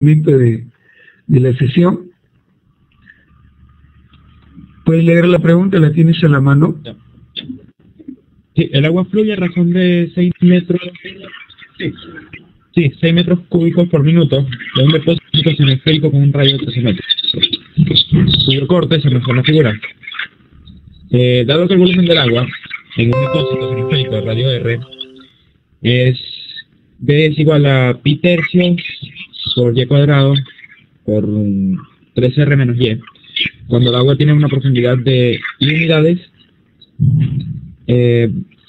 de la sesión. ¿Puedes leer la pregunta? ¿La tienes a la mano? Sí, el agua fluye a razón de 6 metros. Sí, 6 metros cúbicos por minuto de un depósito semesférico con un radio de 13 metros, cuyo corte se muestra en la figura. Dado que el volumen del agua en un depósito semesférico de radio R es B es igual a pi tercios por y cuadrado por 3R menos y. Cuando el agua tiene una profundidad de y unidades,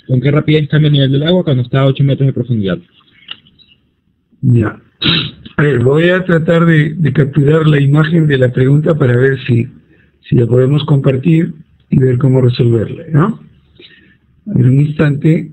¿con qué rapidez cambia el nivel del agua cuando está a 8 metros de profundidad? Ya. A ver, voy a tratar de capturar la imagen de la pregunta para ver si la podemos compartir y ver cómo resolverla, ¿no? A ver, un instante.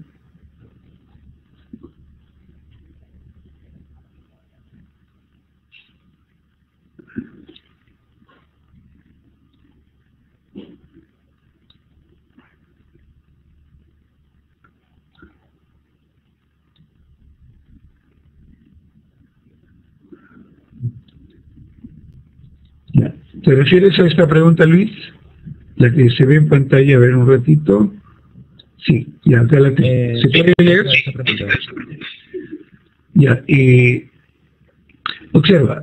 Ya. ¿Te refieres a esta pregunta, Luis? La que se ve en pantalla, a ver un ratito. Sí, ya acá la tengo. ¿Se puede leer? Ya, observa,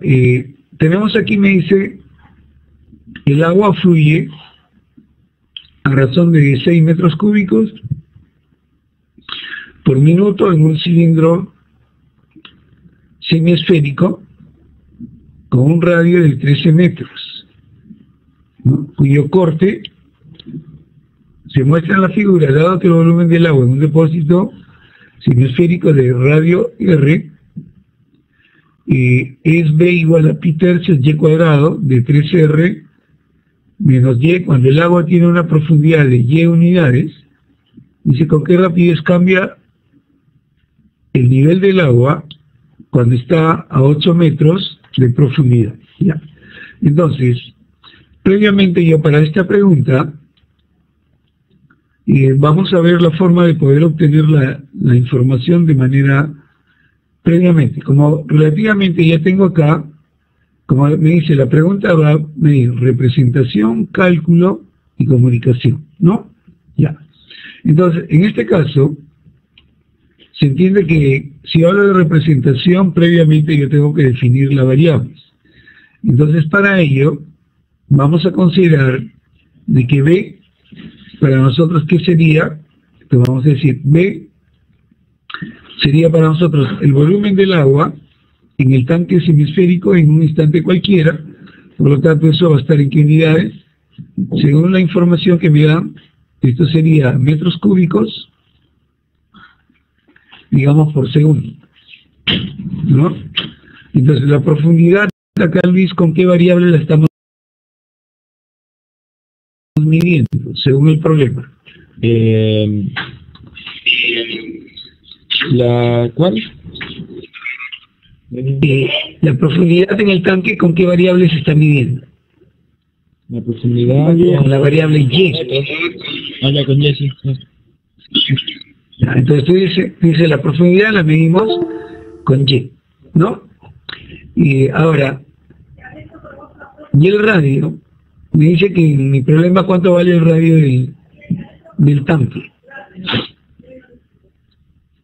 tenemos aquí, me dice, el agua fluye a razón de 6 metros cúbicos por minuto en un cilindro semiesférico con un radio de 13 metros, ¿no? Cuyo corte se muestra en la figura, dado que el volumen del agua en un depósito semiesférico de radio R es B igual a pi tercios y cuadrado de 3R menos y, cuando el agua tiene una profundidad de y unidades. Dice con qué rapidez cambia el nivel del agua cuando está a 8 metros de profundidad. Ya. Entonces, previamente yo para esta pregunta vamos a ver la forma de poder obtener la información de manera previamente. Como relativamente ya tengo acá, como me dice, la pregunta va a medir representación, cálculo y comunicación, ¿no? Ya. Entonces, en este caso, se entiende que si hablo de representación, previamente yo tengo que definir las variables. Entonces, para ello, vamos a considerar de que B, para nosotros, ¿qué sería? Entonces vamos a decir, B sería para nosotros el volumen del agua en el tanque semisférico en un instante cualquiera. Por lo tanto, eso va a estar en qué unidades. Según la información que me dan, esto sería metros cúbicos, digamos, por segundo, ¿no? Entonces, la profundidad, acá, Luis, ¿con qué variable la estamos midiendo, según el problema? ¿Cuál? La profundidad en el tanque, ¿con qué variable se está midiendo? La profundidad con la variable y. Ya, con y, sí. Entonces tú dice la profundidad la medimos con y, ¿no? Y ahora, y el radio, me dice que en mi problema, ¿cuánto vale el radio del tanque?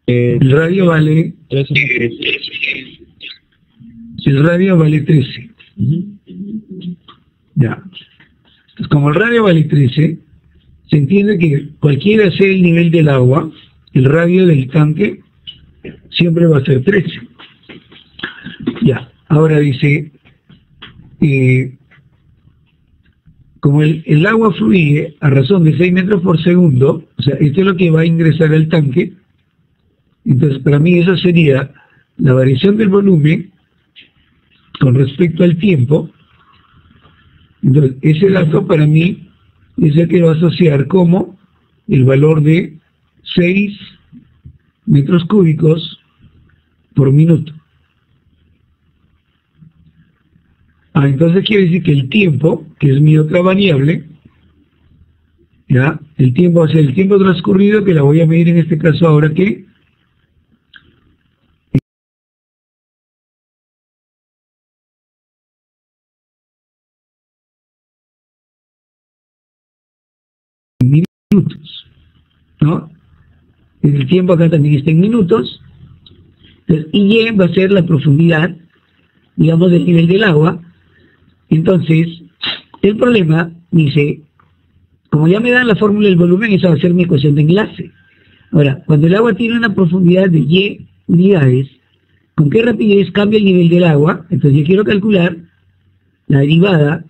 El radio vale 13 metros. El radio vale 13. Ya. Entonces, como el radio vale 13, se entiende que cualquiera sea el nivel del agua, el radio del tanque siempre va a ser 13. Ya. Ahora dice, como el agua fluye a razón de 6 metros por segundo, o sea, esto es lo que va a ingresar al tanque. Entonces, para mí eso sería la variación del volumen con respecto al tiempo. Entonces, ese dato para mí es el que va a asociar como el valor de 6 metros cúbicos por minuto. Entonces quiere decir que el tiempo, que es mi otra variable, ¿ya? El tiempo va a ser el tiempo transcurrido, que la voy a medir en este caso ahora que minutos, ¿no? El tiempo acá también está en minutos. Entonces, Y va a ser la profundidad, digamos, del nivel del agua. Entonces, el problema dice, como ya me dan la fórmula del volumen, esa va a ser mi ecuación de enlace. Ahora, cuando el agua tiene una profundidad de Y unidades, ¿con qué rapidez cambia el nivel del agua? Entonces yo quiero calcular la derivada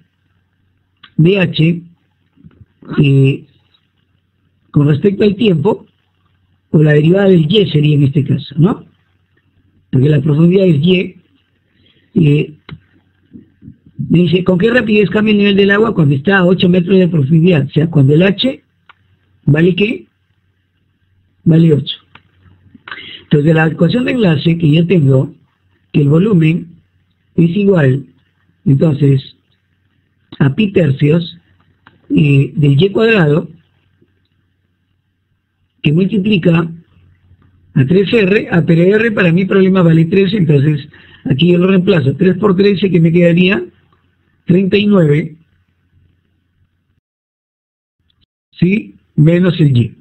de H con respecto al tiempo, o la derivada del Y sería en este caso, ¿no? Porque la profundidad es Y. Me dice, ¿con qué rapidez cambia el nivel del agua cuando está a 8 metros de profundidad? O sea, cuando el H vale ¿qué? Vale 8. Entonces, de la ecuación de enlace que yo tengo, que el volumen es igual, entonces, a pi tercios del Y cuadrado, que multiplica a 3R, pero R para mi problema vale 13, entonces aquí yo lo reemplazo, 3 por 13, que me quedaría 39, ¿sí? Menos el Y.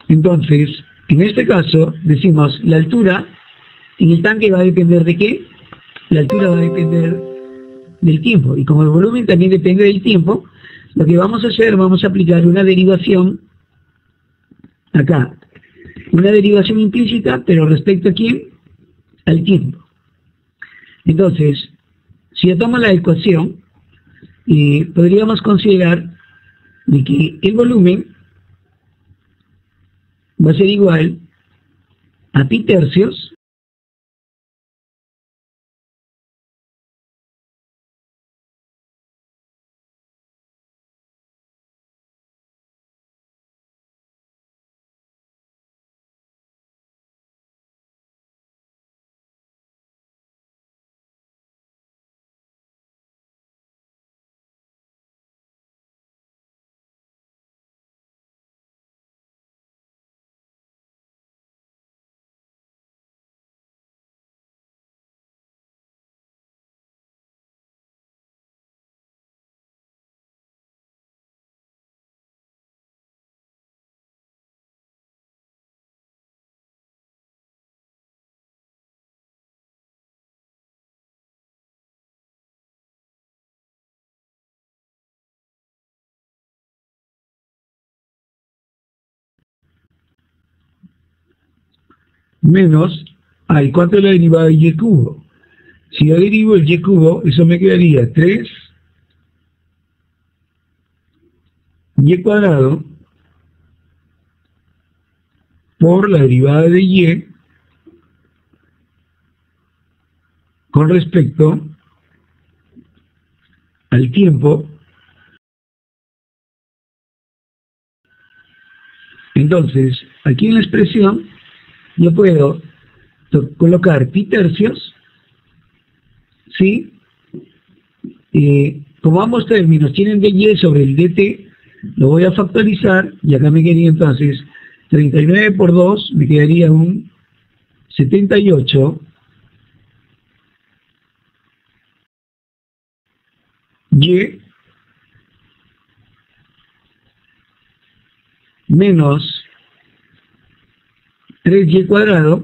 Entonces, en este caso, decimos, la altura en el tanque va a depender ¿de qué? La altura va a depender del tiempo, y como el volumen también depende del tiempo, lo que vamos a hacer, vamos a aplicar una derivación acá, una derivación implícita, pero respecto a ¿quién? Al tiempo. Entonces, si yo tomo la ecuación, podríamos considerar de que el volumen va a ser igual a pi tercios menos, ¿y cuánto es la derivada de Y cubo? Si yo derivo el Y cubo, eso me quedaría 3 Y cuadrado por la derivada de Y con respecto al tiempo. Entonces, aquí en la expresión yo puedo colocar pi tercios, ¿sí? Como ambos términos tienen dy sobre el dt, lo voy a factorizar, y acá me quedaría entonces 39 por 2, me quedaría un 78 y menos 3y cuadrado,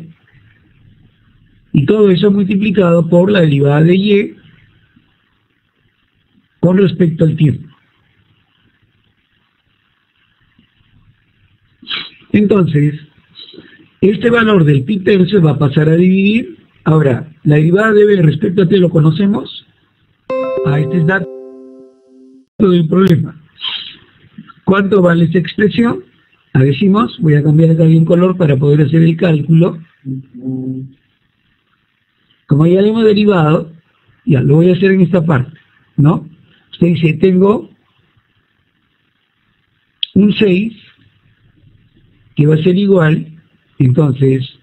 y todo eso multiplicado por la derivada de y con respecto al tiempo. Entonces, este valor del pi tercio va a pasar a dividir. Ahora, la derivada de b respecto a t lo conocemos. Este es dato de un problema. ¿Cuánto vale esta expresión? Decimos, voy a cambiar acá un color para poder hacer el cálculo. Como ya lo hemos derivado, ya lo voy a hacer en esta parte, ¿no? Usted dice, tengo un 6 que va a ser igual, entonces,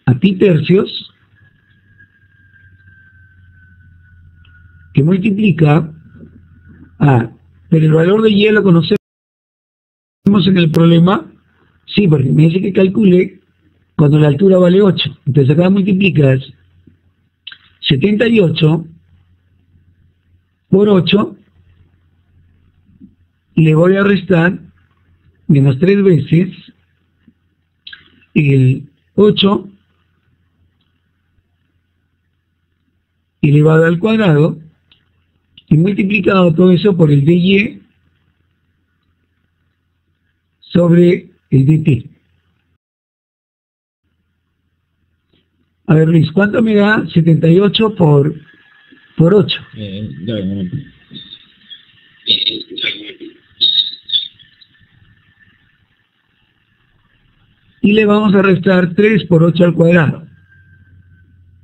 a pi tercios, que multiplica pero el valor de y lo conocemos en el problema, Sí, porque me dice que calcule cuando la altura vale 8. Entonces acá multiplicas 78 por 8 y le voy a restar menos 3 veces el 8 elevado al cuadrado y multiplicado todo eso por el dy sobre el dt. A ver, Luis, ¿cuánto me da 78 por 8? Ya ven, un momento. Y le vamos a restar 3 por 8 al cuadrado.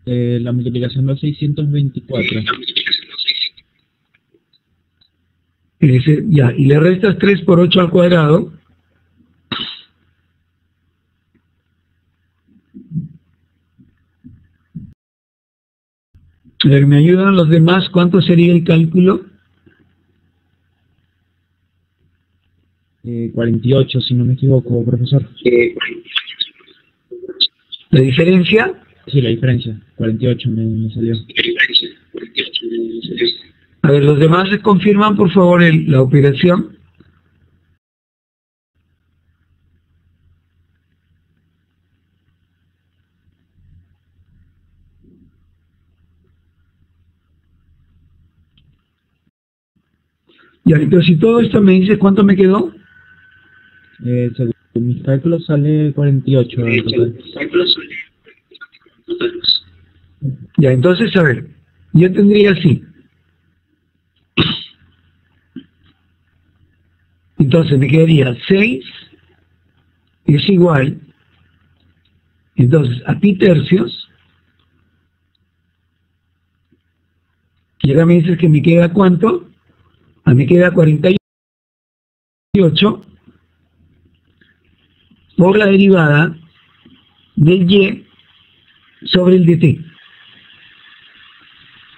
La multiplicación da 624. Ya, y le restas 3 por 8 al cuadrado. A ver, ¿me ayudan los demás? ¿Cuánto sería el cálculo? 48, si no me equivoco, profesor. ¿La diferencia? Sí, la diferencia. 48 me salió. A ver, los demás se confirman, por favor, la operación. Ya, entonces si todo esto me dice cuánto me quedó. Según mis cálculos sale 48 en total. Ya, entonces, a ver, yo tendría así. Entonces me quedaría 6 es igual, entonces, a pi tercios. Y ahora me dices que me queda ¿cuánto? A mí queda 48 por la derivada del y sobre el dt.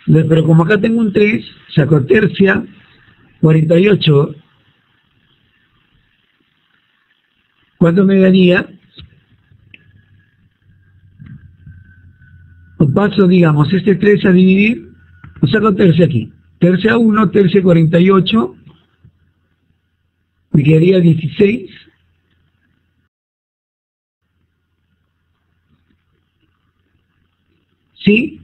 Pero como acá tengo un 3, saco tercia, 48. ¿Cuánto me daría? O paso, digamos, este 3 a dividir, o saco tercia aquí. Tercia 1, tercia 48, me quedaría 16. ¿Sí?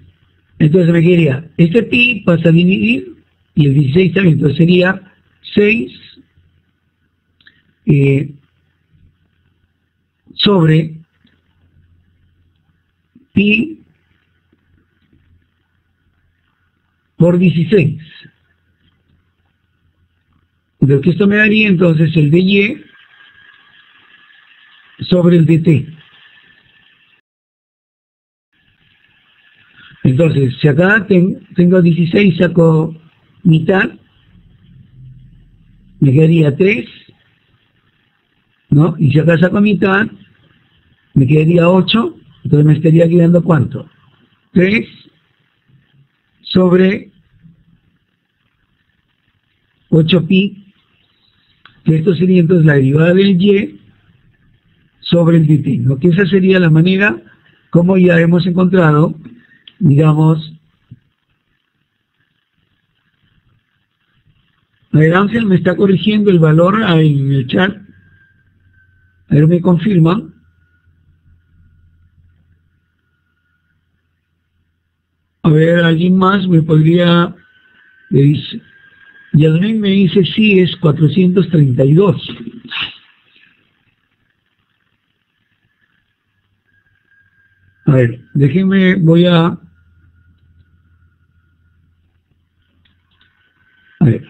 Entonces me quedaría, este pi pasa a dividir, y el 16 también, entonces sería 6 sobre pi por 16. Lo que esto me daría entonces el dy sobre el dt. Entonces, si acá tengo 16, saco mitad, me quedaría 3, ¿no? Y si acá saco mitad, me quedaría 8, entonces me estaría quedando ¿cuánto? 3 sobre 8pi, que esto sería entonces la derivada del y sobre el dt, ¿no? Que esa sería la manera como ya hemos encontrado, digamos. A ver, Ángel me está corrigiendo el valor en el chat. A ver, me confirma. A ver, alguien más me podría... Le dice, Yasmin me dice sí, es 432. A ver, déjenme, voy a... A ver.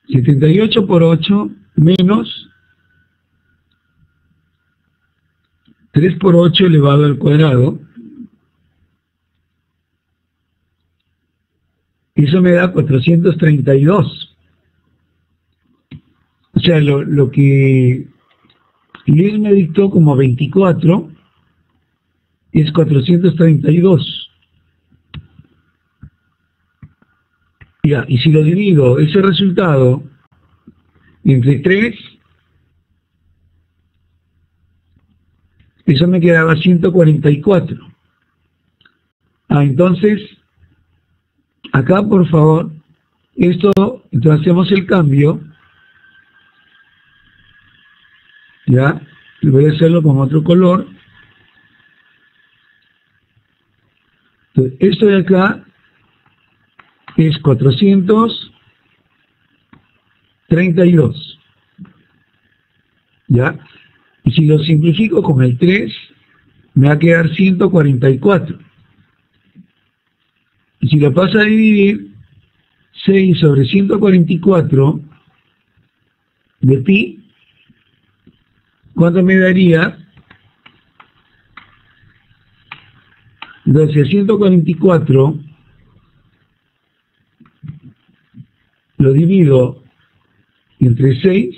¿78 por 8 menos 3 por 8 elevado al cuadrado? Eso me da 432. O sea, lo que Luis me dictó como 24 es 432. Ya, y si lo divido, ese resultado, entre 3, eso me quedaba 144. Entonces, acá por favor, entonces hacemos el cambio, ya, y voy a hacerlo con otro color. Entonces, esto de acá es 432, ¿ya? Y si lo simplifico con el 3, me va a quedar 144. Y si lo paso a dividir, 6 sobre 144 de pi, ¿cuánto me daría? Entonces, 144 lo divido entre 6,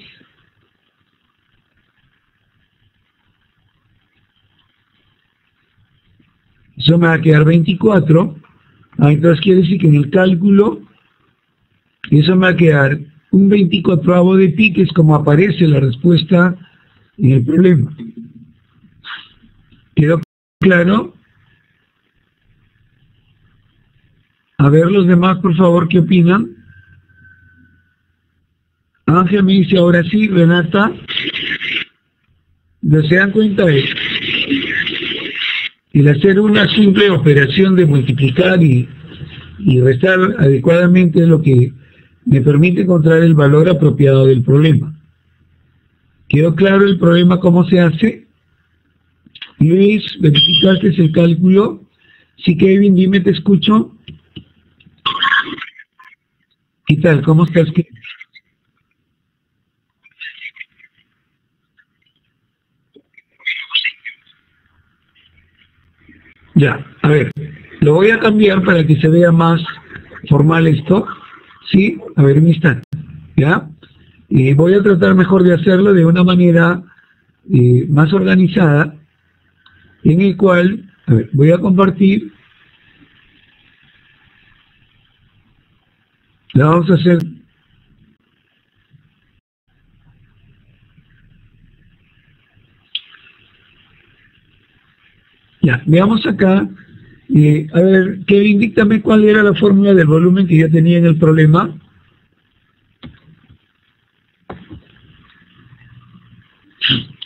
eso me va a quedar 24. Entonces quiere decir que en el cálculo eso me va a quedar un 24avo de pi, que es como aparece la respuesta en el problema. ¿Quedó claro? A ver los demás, por favor, ¿qué opinan? Ángel me dice, ahora sí, Renata. ¿No se dan cuenta de eso? El hacer una simple operación de multiplicar y restar adecuadamente es lo que me permite encontrar el valor apropiado del problema. ¿Quedó claro el problema cómo se hace? Luis, ¿verificaste el cálculo? Sí, Kevin, dime, te escucho. ¿Qué tal? ¿Cómo estás? Ya, a ver, lo voy a cambiar para que se vea más formal esto, ¿sí? A ver, un instante, ¿ya? Y voy a tratar mejor de hacerlo de una manera más organizada, en el cual, a ver, voy a compartir, la vamos a hacer, ya, veamos acá, a ver, Kevin, díctame cuál era la fórmula del volumen que ya tenía en el problema.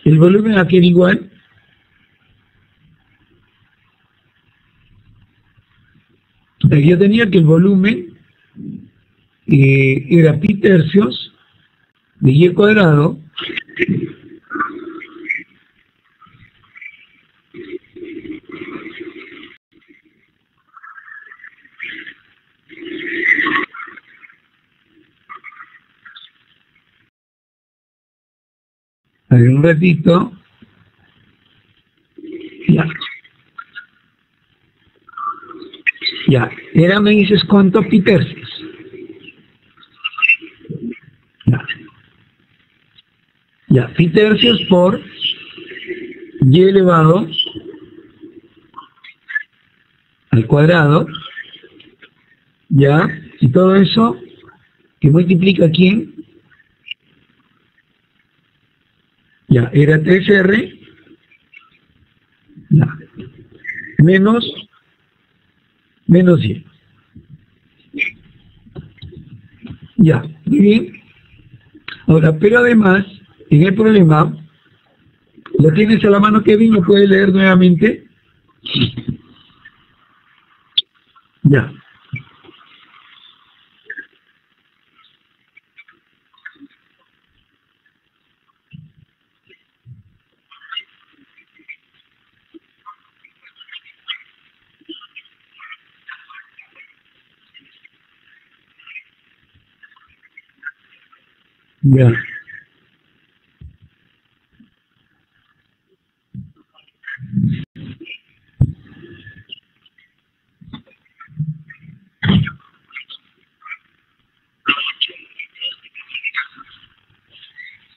El volumen aquí era igual. Yo tenía que el volumen era pi tercios de y al cuadrado a ver, un ratito. Ya. Ya. Era, me dices, ¿cuánto pi tercios? Ya. Ya. Pi tercios por y elevado al cuadrado. Ya. Y todo eso que multiplica ¿quién? Ya, era 3R, ya, menos 100. Ya, muy bien. Ahora, pero además, en el problema, ¿lo tienes a la mano, Kevin? ¿Lo puedes leer nuevamente? Ya. Ya.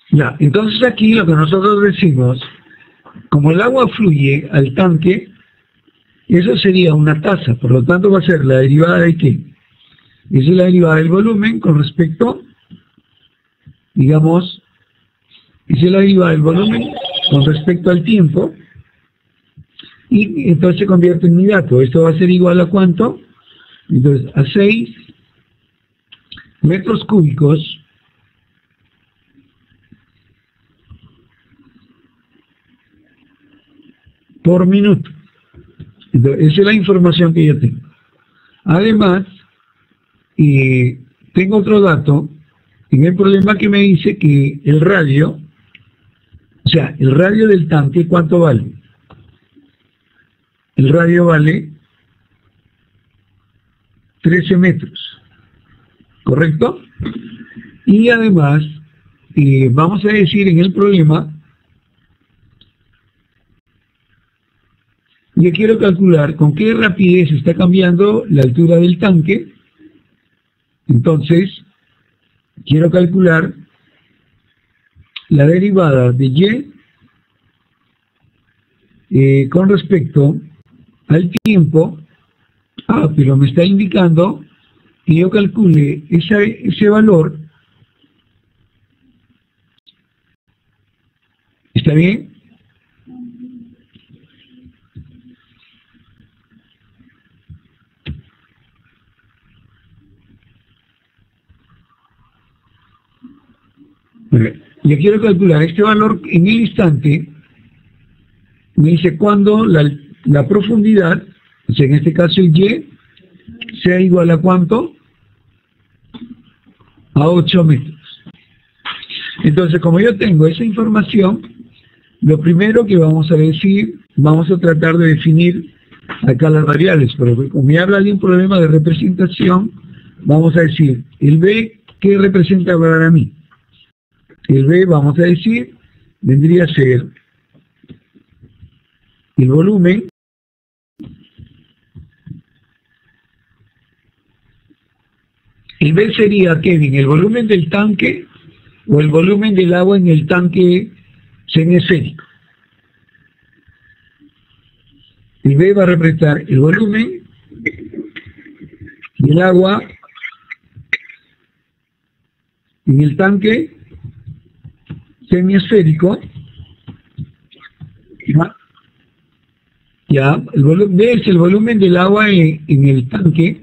Ya, entonces aquí lo que nosotros decimos, como el agua fluye al tanque, eso sería una tasa, por lo tanto va a ser la derivada de ¿qué? Esa es la derivada del volumen con respecto, digamos, esa es la derivada del volumen con respecto al tiempo, y entonces se convierte en mi dato. Esto va a ser igual a ¿cuánto? Entonces, a 6 metros cúbicos por minuto. Entonces, esa es la información que yo tengo. Además, tengo otro dato en el problema que me dice que el radio, o sea, el radio del tanque, ¿cuánto vale? El radio vale 13 metros, ¿correcto? Y además, vamos a decir en el problema, yo quiero calcular con qué rapidez está cambiando la altura del tanque. Entonces, quiero calcular la derivada de Y con respecto al tiempo. Pero me está indicando que yo calcule ese valor. ¿Está bien? Yo quiero calcular este valor en el instante. Me dice cuando la profundidad, o sea, en este caso el Y, sea igual a ¿cuánto? A 8 metros. Entonces, como yo tengo esa información, lo primero que vamos a decir, vamos a tratar de definir acá las variables, pero como me habla de un problema de representación, vamos a decir, el B, ¿qué representa para mí? El B, vamos a decir, vendría a ser el volumen el B sería, Kevin, el volumen del tanque o el volumen del agua en el tanque semiesférico. El B va a representar el volumen del agua en el tanque semiesférico. Ya, el volumen B es el volumen del agua en el tanque,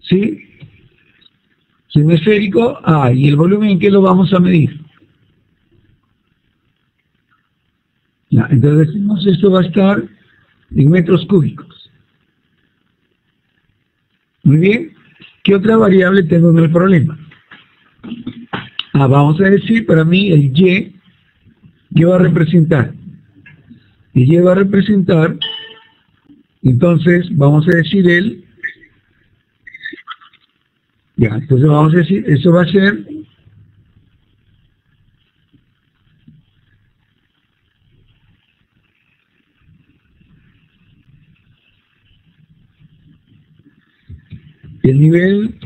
¿sí? Semiesférico. ¿Y el volumen en qué lo vamos a medir? Ya, entonces decimos esto va a estar en metros cúbicos. Muy bien. ¿Qué otra variable tengo en el problema? Vamos a decir para mí el Y, ¿qué va a representar? El Y va a representar, entonces vamos a decir entonces vamos a decir, eso va a ser el nivel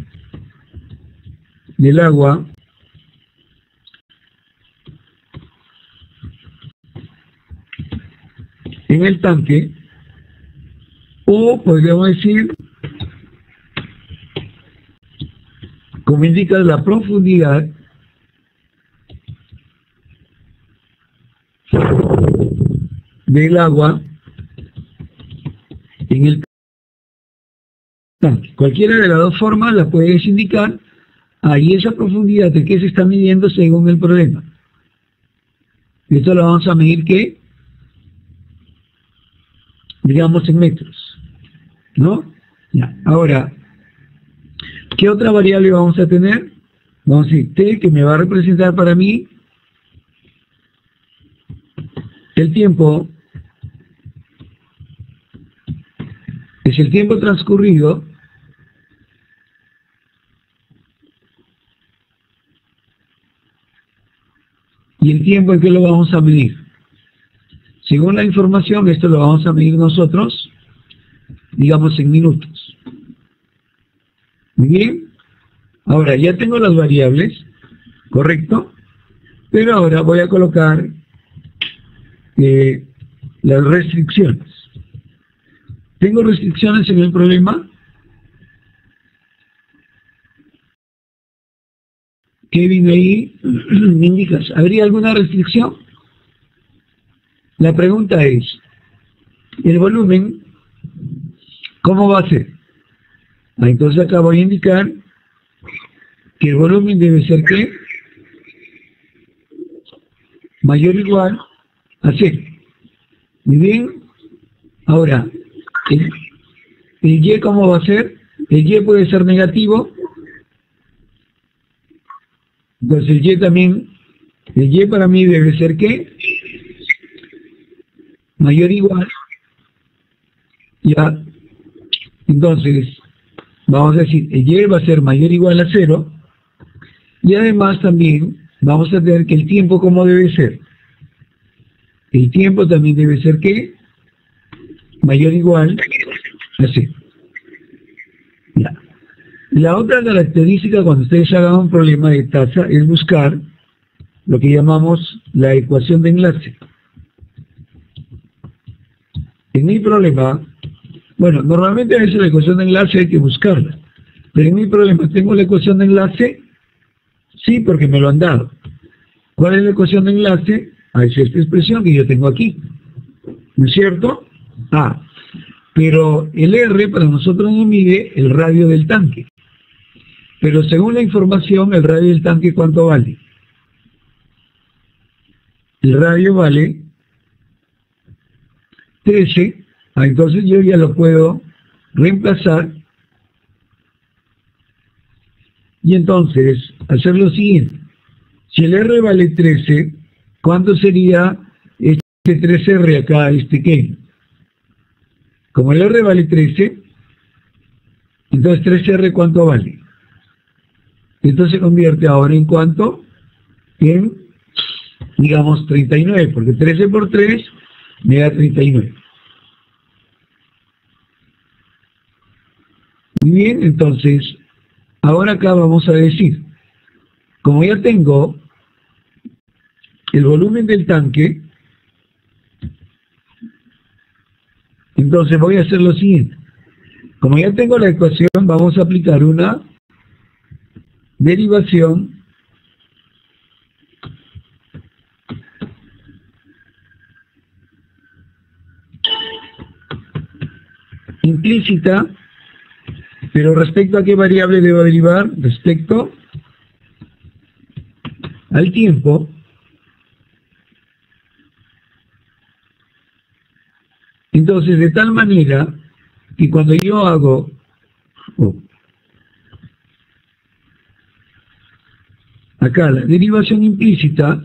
del agua en el tanque, o podríamos decir, como indica la profundidad del agua en el tanque. Cualquiera de las dos formas la puedes indicar. Ahí esa profundidad de qué se está midiendo según el problema. Esto lo vamos a medir que, digamos, en metros, ¿no? Ya. Ahora, ¿qué otra variable vamos a tener? Vamos a decir T, que me va a representar para mí el tiempo, es el tiempo transcurrido y el tiempo en que lo vamos a medir. Según la información, esto lo vamos a medir nosotros, digamos, en minutos. Muy bien. Ahora, ya tengo las variables, ¿correcto? Pero ahora voy a colocar las restricciones. ¿Tengo restricciones en el problema? Kevin ahí me indicas, ¿habría alguna restricción? La pregunta es, ¿el volumen cómo va a ser? Entonces acá voy a indicar que el volumen debe ser ¿qué? Mayor o igual a 0. Muy bien. Ahora, el Y ¿cómo va a ser? El Y puede ser negativo. Entonces el Y también, el Y para mí debe ser ¿qué? Mayor o igual. Ya. Entonces, vamos a decir, el Y va a ser mayor o igual a 0. Y además también vamos a tener que el tiempo ¿cómo debe ser? El tiempo también debe ser ¿qué? Mayor o igual a 0. Ya. La otra característica cuando ustedes hagan un problema de tasa es buscar lo que llamamos la ecuación de enlace. En mi problema, bueno, normalmente a veces la ecuación de enlace hay que buscarla, pero en mi problema, ¿tengo la ecuación de enlace? Sí, porque me lo han dado. ¿Cuál es la ecuación de enlace? Es esta expresión que yo tengo aquí, ¿no es cierto? Pero el R para nosotros nos mide el radio del tanque. Pero según la información, el radio del tanque, ¿cuánto vale? El radio vale 13. Entonces yo ya lo puedo reemplazar. Y entonces, hacer lo siguiente. Si el R vale 13, ¿cuánto sería este 3R acá, este qué? Como el R vale 13, entonces 3R ¿cuánto vale? Entonces se convierte ahora en ¿cuánto? En, digamos, 39, porque 13 por 3 me da 39. Muy bien, entonces, ahora acá vamos a decir, como ya tengo el volumen del tanque, entonces voy a hacer lo siguiente. Como ya tengo la ecuación, vamos a aplicar una derivación implícita, pero ¿respecto a qué variable debo derivar? Respecto al tiempo. Entonces, de tal manera que cuando yo hago acá la derivación implícita,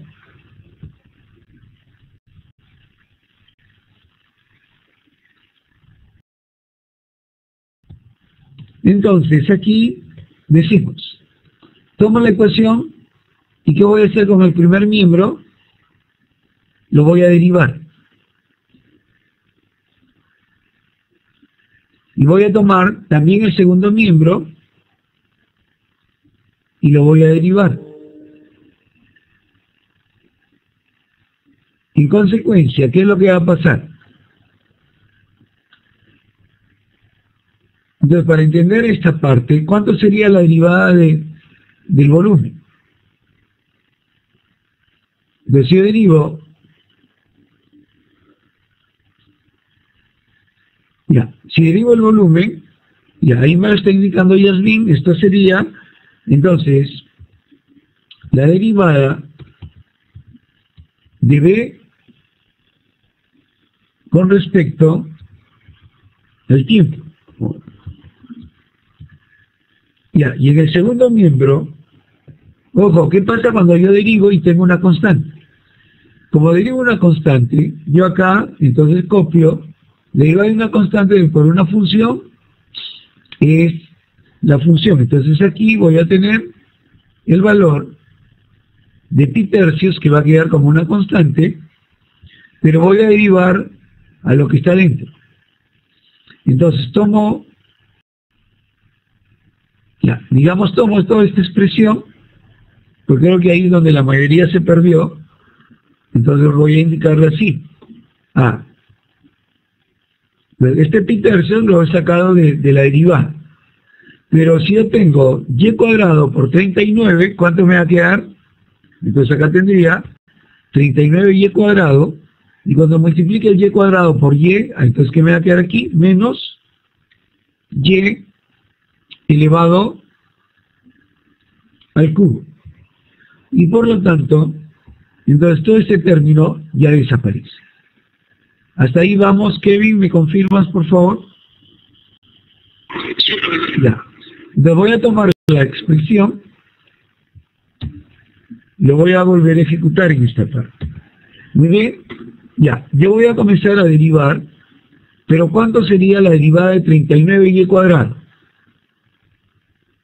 entonces aquí decimos, tomo la ecuación y ¿qué voy a hacer con el primer miembro? Lo voy a derivar. Y voy a tomar también el segundo miembro y lo voy a derivar. En consecuencia, ¿qué es lo que va a pasar? Entonces, para entender esta parte, ¿cuánto sería la derivada del volumen? Entonces, si yo derivo, si derivo el volumen, ahí me lo está indicando Yasmin, esto sería, entonces, la derivada de B con respecto al tiempo. Y en el segundo miembro, ojo, ¿qué pasa cuando yo derivo y tengo una constante? Como derivo una constante, yo acá, entonces copio, derivar de una constante por una función, es la función. Entonces aquí voy a tener el valor de pi tercios, que va a quedar como una constante, pero voy a derivar a lo que está dentro. Entonces tomo, tomo toda esta expresión, porque creo que ahí es donde la mayoría se perdió, entonces voy a indicarle así. Este pi tercios lo he sacado de la derivada. Pero si yo tengo y cuadrado por 39, ¿cuánto me va a quedar? Entonces acá tendría 39y cuadrado, y cuando multiplique el y cuadrado por y, entonces ¿qué me va a quedar aquí? Menos y elevado al cubo. Y por lo tanto, entonces todo este término ya desaparece. Hasta ahí vamos. Kevin, ¿me confirmas, por favor? Ya. Entonces voy a tomar la expresión, lo voy a volver a ejecutar en esta parte. Muy bien. Ya. Yo voy a comenzar a derivar, pero ¿cuánto sería la derivada de 39y cuadrado?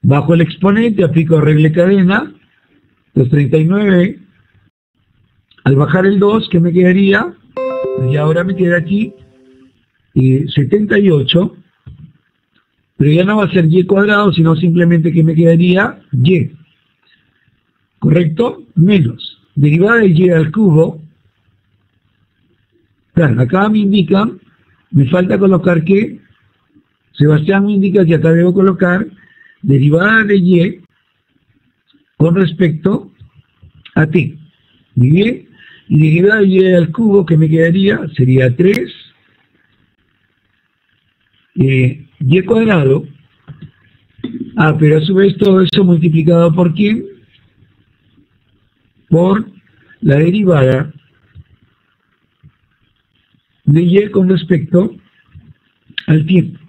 Bajo el exponente aplico regla de cadena. Los 39, al bajar el 2, ¿qué me quedaría? Y ahora me queda aquí 78, pero ya no va a ser y cuadrado, sino simplemente que me quedaría y. ¿Correcto? Menos. Derivada de y al cubo. Claro, acá me indican, me falta colocar que, Sebastián me indica que acá debo colocar derivada de y con respecto a t. Muy bien. Y derivada de y al cubo, que me quedaría, sería 3 y cuadrado. Pero a su vez todo eso multiplicado por ¿quién? Por la derivada de y con respecto al tiempo.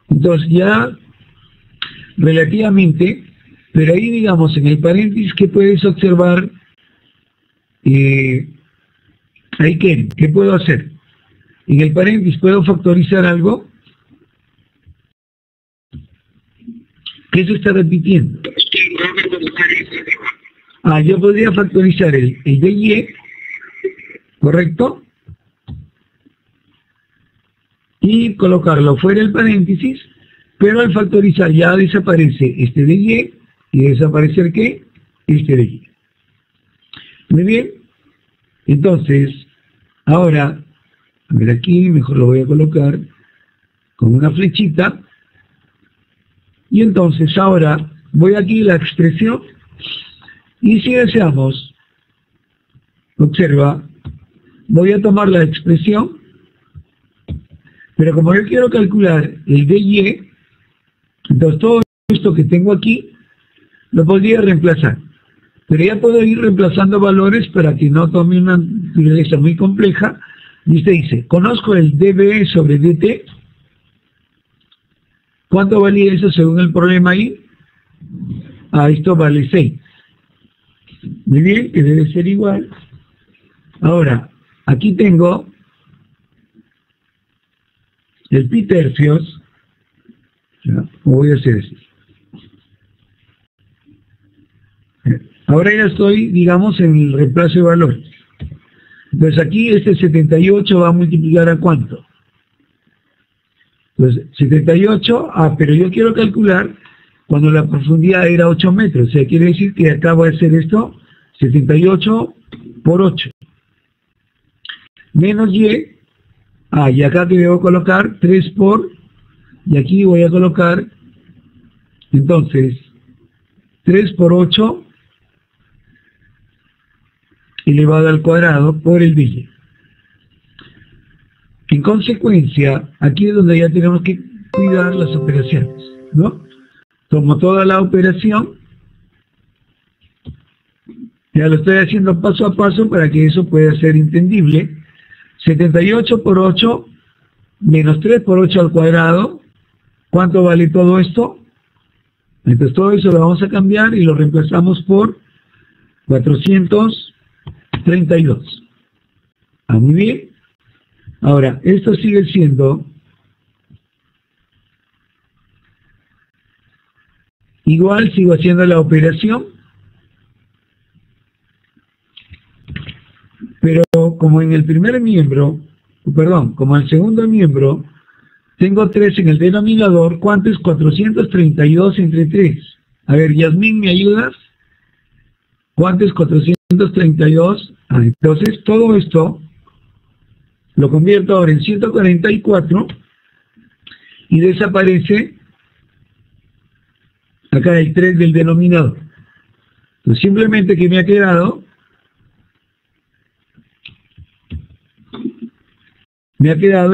Entonces ya relativamente, pero ahí digamos en el paréntesis, ¿qué puedes observar? Ahí ¿qué puedo hacer? En el paréntesis, ¿puedo factorizar algo? ¿Qué se está repitiendo? Yo podría factorizar el de y, ¿correcto? Y colocarlo fuera del paréntesis, pero al factorizar ya desaparece este de y desaparece el ¿qué? Este de y. Muy bien. Entonces, ahora, a ver aquí, mejor lo voy a colocar con una flechita. Y entonces ahora voy aquí a la expresión, y si deseamos, observa, voy a tomar la expresión, pero como yo quiero calcular el de y, entonces todo esto que tengo aquí lo podría reemplazar, pero ya puedo ir reemplazando valores para que no tome una naturaleza muy compleja. Y usted dice, conozco el dB sobre dt. ¿Cuánto valía eso según el problema ahí? Esto vale 6. Muy bien, que debe ser igual. Ahora, aquí tengo el pi tercios. ¿Ya? Voy a hacer así. Ahora ya estoy, digamos, en el reemplazo de valores. Entonces aquí este 78 va a multiplicar ¿a cuánto? Entonces 78, pero yo quiero calcular cuando la profundidad era 8 metros. O sea, quiere decir que acá voy a hacer esto, 78 por 8. Menos y, y acá te debo colocar 3 por, y aquí voy a colocar, entonces, 3 por 8 elevado al cuadrado por el de y. En consecuencia, aquí es donde ya tenemos que cuidar las operaciones, ¿no? Tomo toda la operación, ya lo estoy haciendo paso a paso para que eso pueda ser entendible. 78 por 8 menos 3 por 8 al cuadrado, ¿cuánto vale todo esto? Entonces todo eso lo vamos a cambiar y lo reemplazamos por 432. Muy bien. Ahora, esto sigue siendo igual, sigo haciendo la operación, pero como en el primer miembro, como en el segundo miembro, tengo 3 en el denominador, ¿cuánto es 432 entre 3? A ver, Yasmín, ¿me ayudas? ¿Cuánto es 432? Entonces, todo esto Lo convierto ahora en 144 y desaparece acá el 3 del denominador. Entonces simplemente que me ha quedado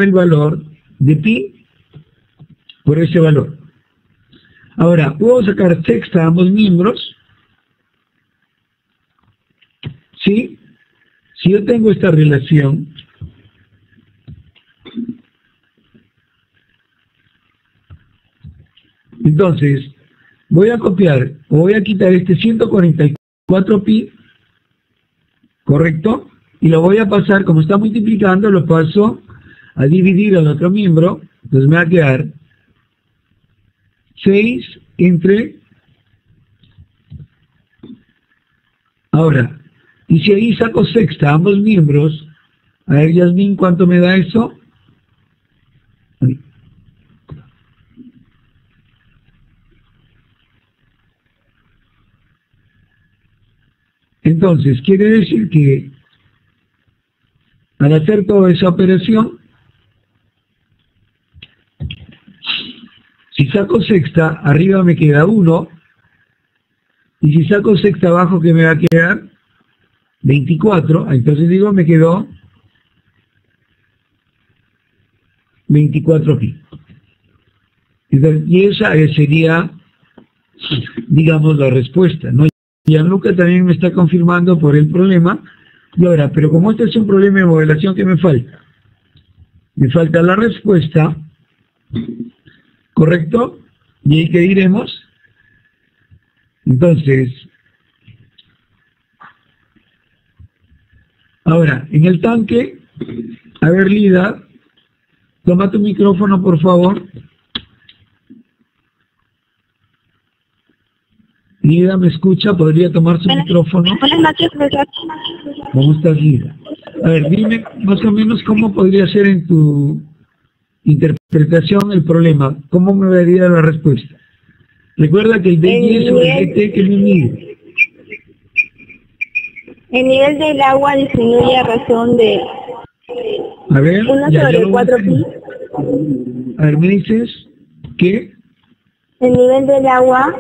el valor de pi por ese valor. Ahora, puedo sacar sexta a ambos miembros, ¿sí? Si yo tengo esta relación, entonces voy a copiar o voy a quitar este 144 pi, ¿correcto? Y lo voy a pasar, como está multiplicando, lo paso a dividir al otro miembro, entonces me va a quedar 6 entre... Ahora, y si ahí saco sexta a ambos miembros, a ver, Yasmín, ¿cuánto me da eso? Entonces, quiere decir que al hacer toda esa operación, si saco sexta, arriba me queda 1, y si saco sexta abajo, ¿qué me va a quedar? 24, entonces digo, me quedó 24 pi. Entonces, y esa sería, digamos, la respuesta, ¿no? Gianluca también me está confirmando por el problema. Y ahora, pero como este es un problema de modelación, ¿qué me falta? Me falta la respuesta, ¿correcto? Y ahí que diremos. Entonces, ahora, en el tanque, a ver, Lida, toma tu micrófono, por favor. Lida, ¿me escucha? ¿Podría tomar su micrófono? Buenas noches, profesor. ¿Cómo estás, Lida? A ver, dime más o menos cómo podría ser en tu interpretación el problema. ¿Cómo me daría la respuesta? Recuerda que el DY sobre el DT que me mide. El nivel del agua disminuye a razón de A ver, 1 ya sobre lo 4 pi. A ver, me dices que El nivel del agua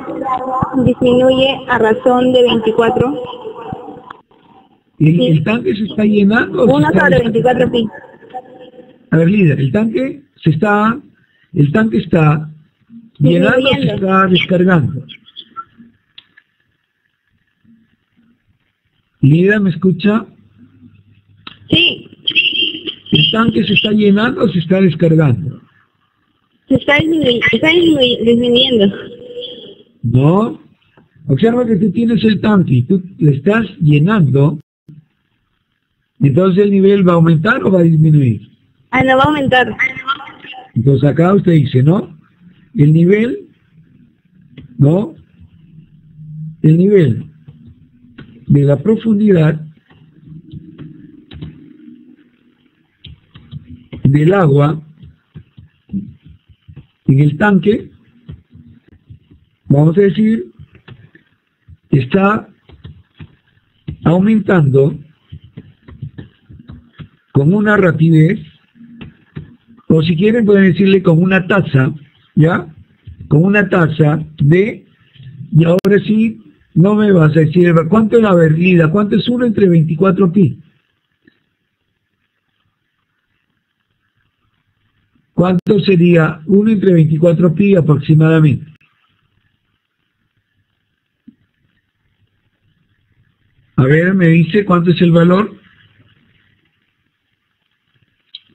disminuye a razón de 24. el tanque se está llenando. 1 sobre 24 pi. A ver, líder, el tanque está llenando o se está descargando. Lida, ¿me escucha? Sí, ¿El tanque se está llenando o se está descargando? se está disminuyendo. No. Observa que tú tienes el tanque y tú le estás llenando, entonces el nivel va a aumentar o va a disminuir. Ah, no va a aumentar. Entonces acá usted dice, ¿no? El nivel, ¿no? El nivel de la profundidad del agua en el tanque, vamos a decir, está aumentando con una rapidez, o si quieren pueden decirle con una tasa, ¿ya? Con una tasa de, y ahora sí, no me vas a decir, ¿cuánto es la verdad? ¿Cuánto es 1 entre 24 pi? ¿Cuánto sería 1 entre 24 pi aproximadamente? A ver, me dice cuánto es el valor.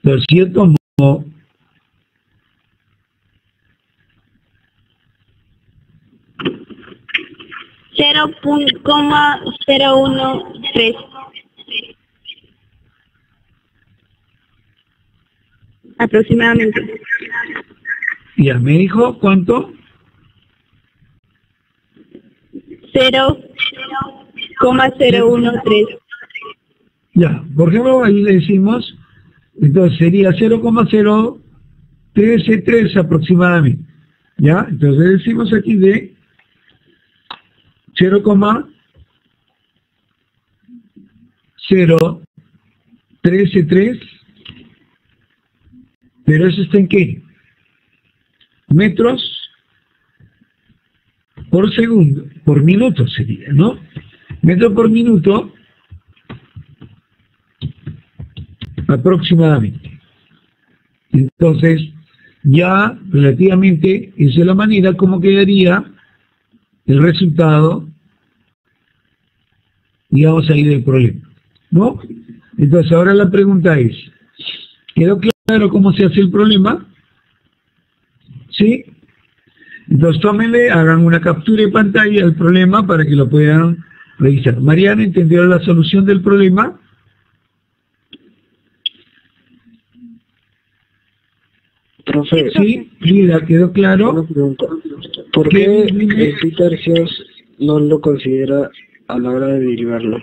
200 mo. .013 aproximadamente. Ya, me dijo cuánto. 0,013. Ya, por ejemplo, ahí le decimos, entonces sería 0,013 aproximadamente. ¿Ya? Entonces decimos aquí de 0,013 Pero eso está en ¿qué? Metros por segundo, por minuto sería, ¿no? Metro por minuto aproximadamente. Entonces, ya relativamente, esa es la manera como quedaría el resultado, digamos, ahí del problema, ¿no? Entonces, ahora la pregunta es, ¿quedó claro cómo se hace el problema? ¿Sí? Entonces, tómenle, hagan una captura de pantalla del problema para que lo puedan revisar. Mariana, ¿entendió la solución del problema? Profe, Sí, Lida, ¿quedó claro? una pregunta. ¿Por qué el Peter Gibbs no lo considera a la hora de derivarlo?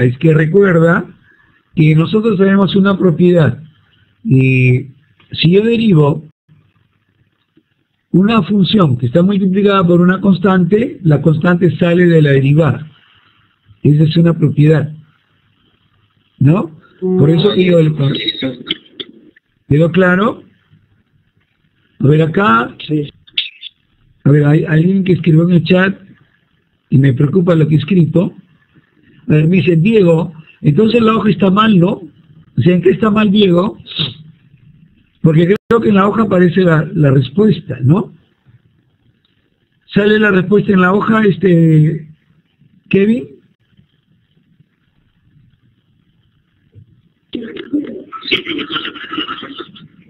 Es que recuerda que nosotros tenemos una propiedad y si yo derivo una función que está multiplicada por una constante, la constante sale de la derivada. Esa es una propiedad, ¿no? Por eso digo, ¿quedó claro? A ver acá, Sí. a ver, hay alguien que escribió en el chat y me preocupa lo que he escrito. A ver, me dice, Diego, entonces la hoja está mal, ¿no? O sea, ¿en qué está mal, Diego? Porque creo que en la hoja aparece la respuesta, ¿no? ¿Sale la respuesta en la hoja, Kevin?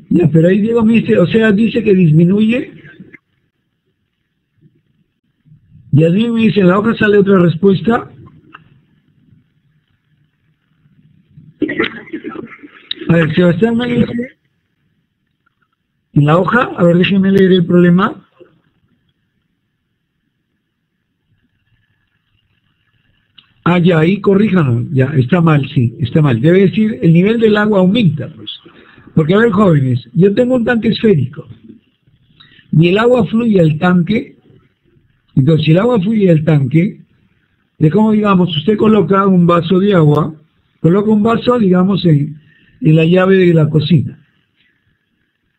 Ya, pero ahí Diego me dice, o sea, dice que disminuye. Y a mí me dice, en la hoja sale otra respuesta. A ver, Sebastián me dice, en la hoja, a ver, déjenme leer el problema. Ya, ahí corríjanlo, ya, está mal, sí, está mal. Debe decir, el nivel del agua aumenta, pues. Porque, a ver, jóvenes, yo tengo un tanque esférico y el agua fluye al tanque. Entonces, si el agua fluye al tanque, es como, digamos, usted coloca un vaso de agua, coloca un vaso, digamos, en la llave de la cocina.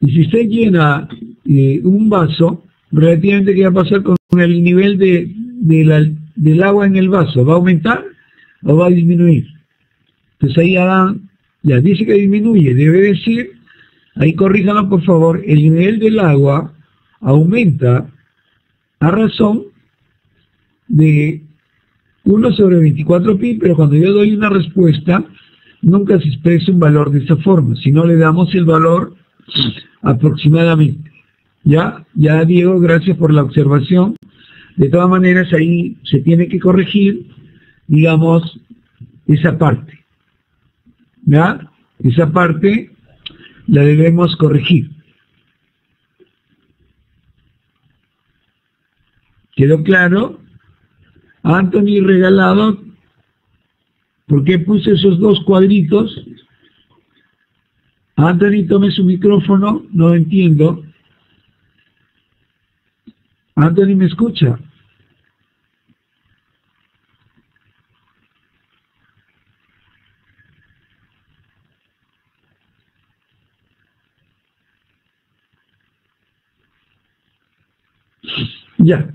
Y si usted llena un vaso, relativamente, ¿qué va a pasar con el nivel del agua en el vaso? ¿Va a aumentar o va a disminuir? Entonces ahí ya dice que disminuye, debe decir, ahí corríjanlo por favor, el nivel del agua aumenta a razón de 1 sobre 24 pi, pero cuando yo doy una respuesta, nunca se expresa un valor de esa forma, sino le damos el valor aproximadamente. Ya, Diego, gracias por la observación. De todas maneras, ahí se tiene que corregir, digamos, esa parte. ¿Ya? Esa parte la debemos corregir. ¿Quedó claro? Anthony Regalado, ¿por qué puse esos dos cuadritos? Anthony, tome su micrófono, no entiendo. Anthony, ¿me escucha? Ya.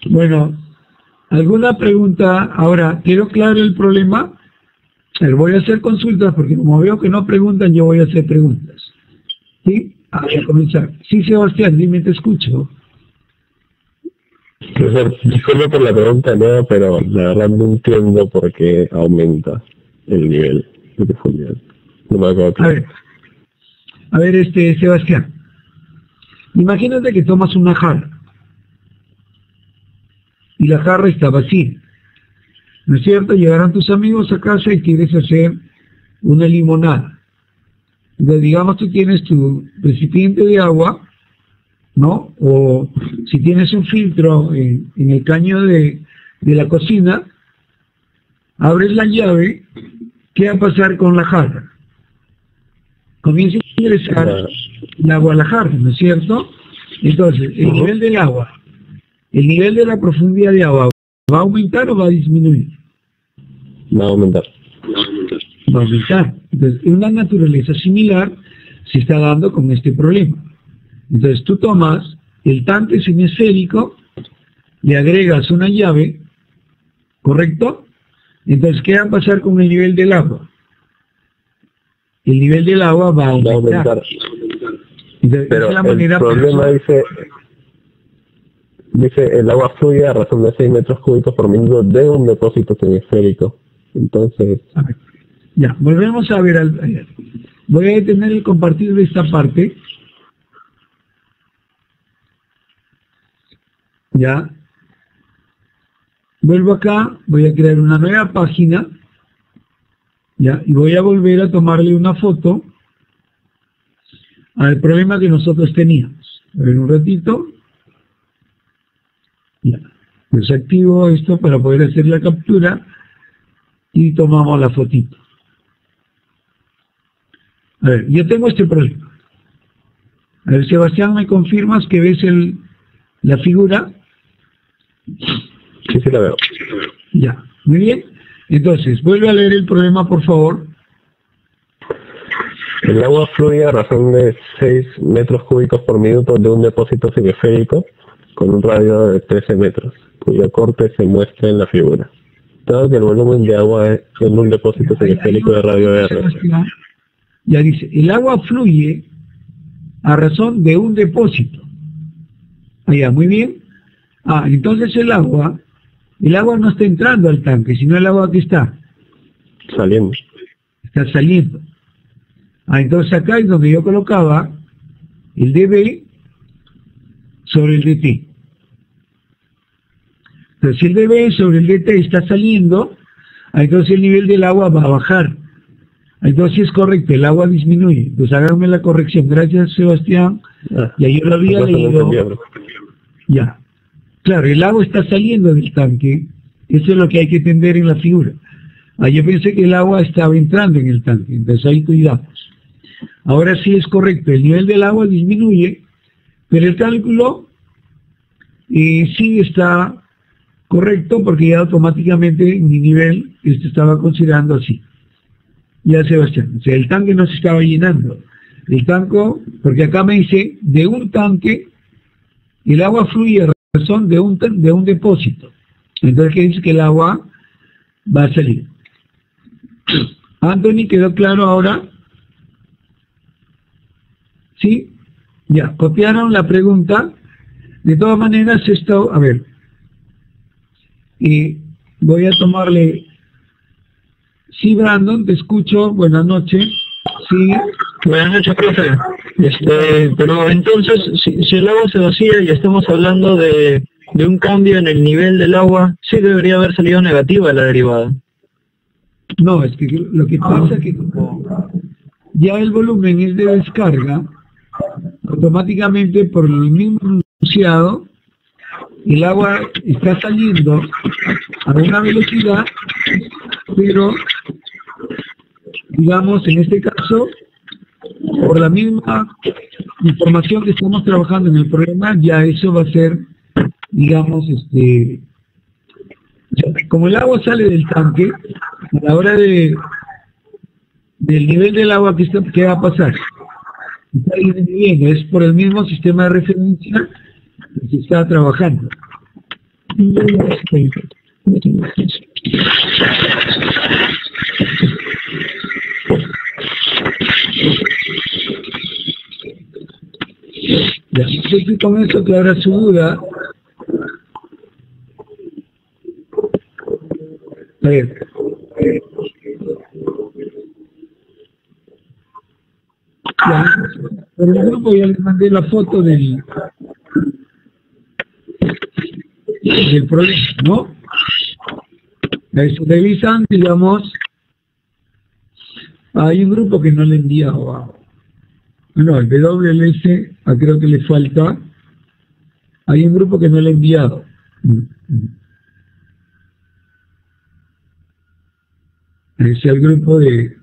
Bueno, ¿alguna pregunta? Ahora, ¿quedó claro el problema? Voy a hacer consultas porque como veo que no preguntan, yo voy a hacer preguntas. ¿Sí? A comenzar. Sí, Sebastián, dime, te escucho. Profesor, disculpe por la pregunta, no, pero la verdad no entiendo por qué aumenta el nivel de profundidad. No me acuerdo. A ver, Sebastián. Imagínate que tomas una jarra y la jarra está vacía. ¿No es cierto? Llegarán tus amigos a casa y quieres hacer una limonada. Entonces, digamos, tú tienes tu recipiente de agua, ¿no? O si tienes un filtro en el caño de la cocina, abres la llave, ¿qué va a pasar con la jarra? Comienza a ingresar el agua a la jarra, ¿no es cierto? Entonces, el nivel del agua, el nivel de la profundidad de agua, ¿va a aumentar o va a disminuir? Va a aumentar. va a aumentar. Entonces, una naturaleza similar se está dando con este problema. Entonces, tú tomas el tanque semiesférico, le agregas una llave, ¿correcto? Entonces, ¿qué va a pasar con el nivel del agua? El nivel del agua va a aumentar. Entonces, Pero esa es la manera el problema dice el agua fluye a razón de 6 metros cúbicos por minuto de un depósito semiesférico. Entonces, a ver, ya, volvemos a ver. Voy a detener el compartir de esta parte. Ya. Vuelvo acá, voy a crear una nueva página. Ya, y voy a volver a tomarle una foto al problema que nosotros teníamos. A ver, un ratito. Ya. Desactivo esto para poder hacer la captura y tomamos la fotito. A ver, yo tengo este problema. A ver, Sebastián, ¿me confirmas que ves la figura? sí la veo. Ya, muy bien. Entonces, vuelve a leer el problema, por favor. El agua fluye a razón de 6 metros cúbicos por minuto de un depósito semiesférico con un radio de 13 metros, cuyo corte se muestra en la figura. Dado que el volumen de agua es en un depósito semiesférico de radio R. Ya dice, el agua fluye a razón de un depósito. Allá, muy bien. Entonces el agua no está entrando al tanque, sino el agua que está saliendo. Está saliendo. Entonces acá es donde yo colocaba el dB sobre el dt. Entonces si el dB sobre el dt está saliendo, entonces el nivel del agua va a bajar. Entonces es correcto, el agua disminuye. Pues háganme la corrección. Gracias, Sebastián. Ya yo lo había leído. Ya. Claro, el agua está saliendo del tanque. Eso es lo que hay que entender en la figura. Yo pensé que el agua estaba entrando en el tanque. Entonces ahí cuidamos. Ahora sí es correcto. El nivel del agua disminuye, pero el cálculo sí está correcto porque ya automáticamente mi nivel estaba considerando así. Ya, Sebastián, o sea, el tanque no se estaba llenando. El tanque, porque acá me dice, de un tanque, el agua fluye a razón de un depósito. Entonces, ¿qué dice? Que el agua va a salir. Anthony, ¿quedó claro ahora? ¿Sí? Ya, copiaron la pregunta. De todas maneras, esto, a ver, voy a tomarle... Sí, Brandon, te escucho. Buenas noches. Sí. Buenas noches, profe. Pero entonces, si el agua se vacía y estamos hablando de un cambio en el nivel del agua, sí debería haber salido negativa la derivada. No, es que lo que pasa es que como ya el volumen es de descarga, automáticamente por el mismo enunciado, el agua está saliendo a una velocidad, pero digamos en este caso por la misma información que estamos trabajando en el problema, ya eso va a ser, digamos, como el agua sale del tanque, a la hora del nivel del agua, ¿qué va a pasar? Está disminuyendo, es por el mismo sistema de referencia que se está trabajando. Ya, no sé si con eso aclara su duda. A ver. Ya, por el grupo ya les mandé la foto del problema, ¿no? Eso revisan, digamos, hay un grupo que no le he enviado no, el WLS, creo que le falta, hay un grupo que no le he enviado. Es el grupo de...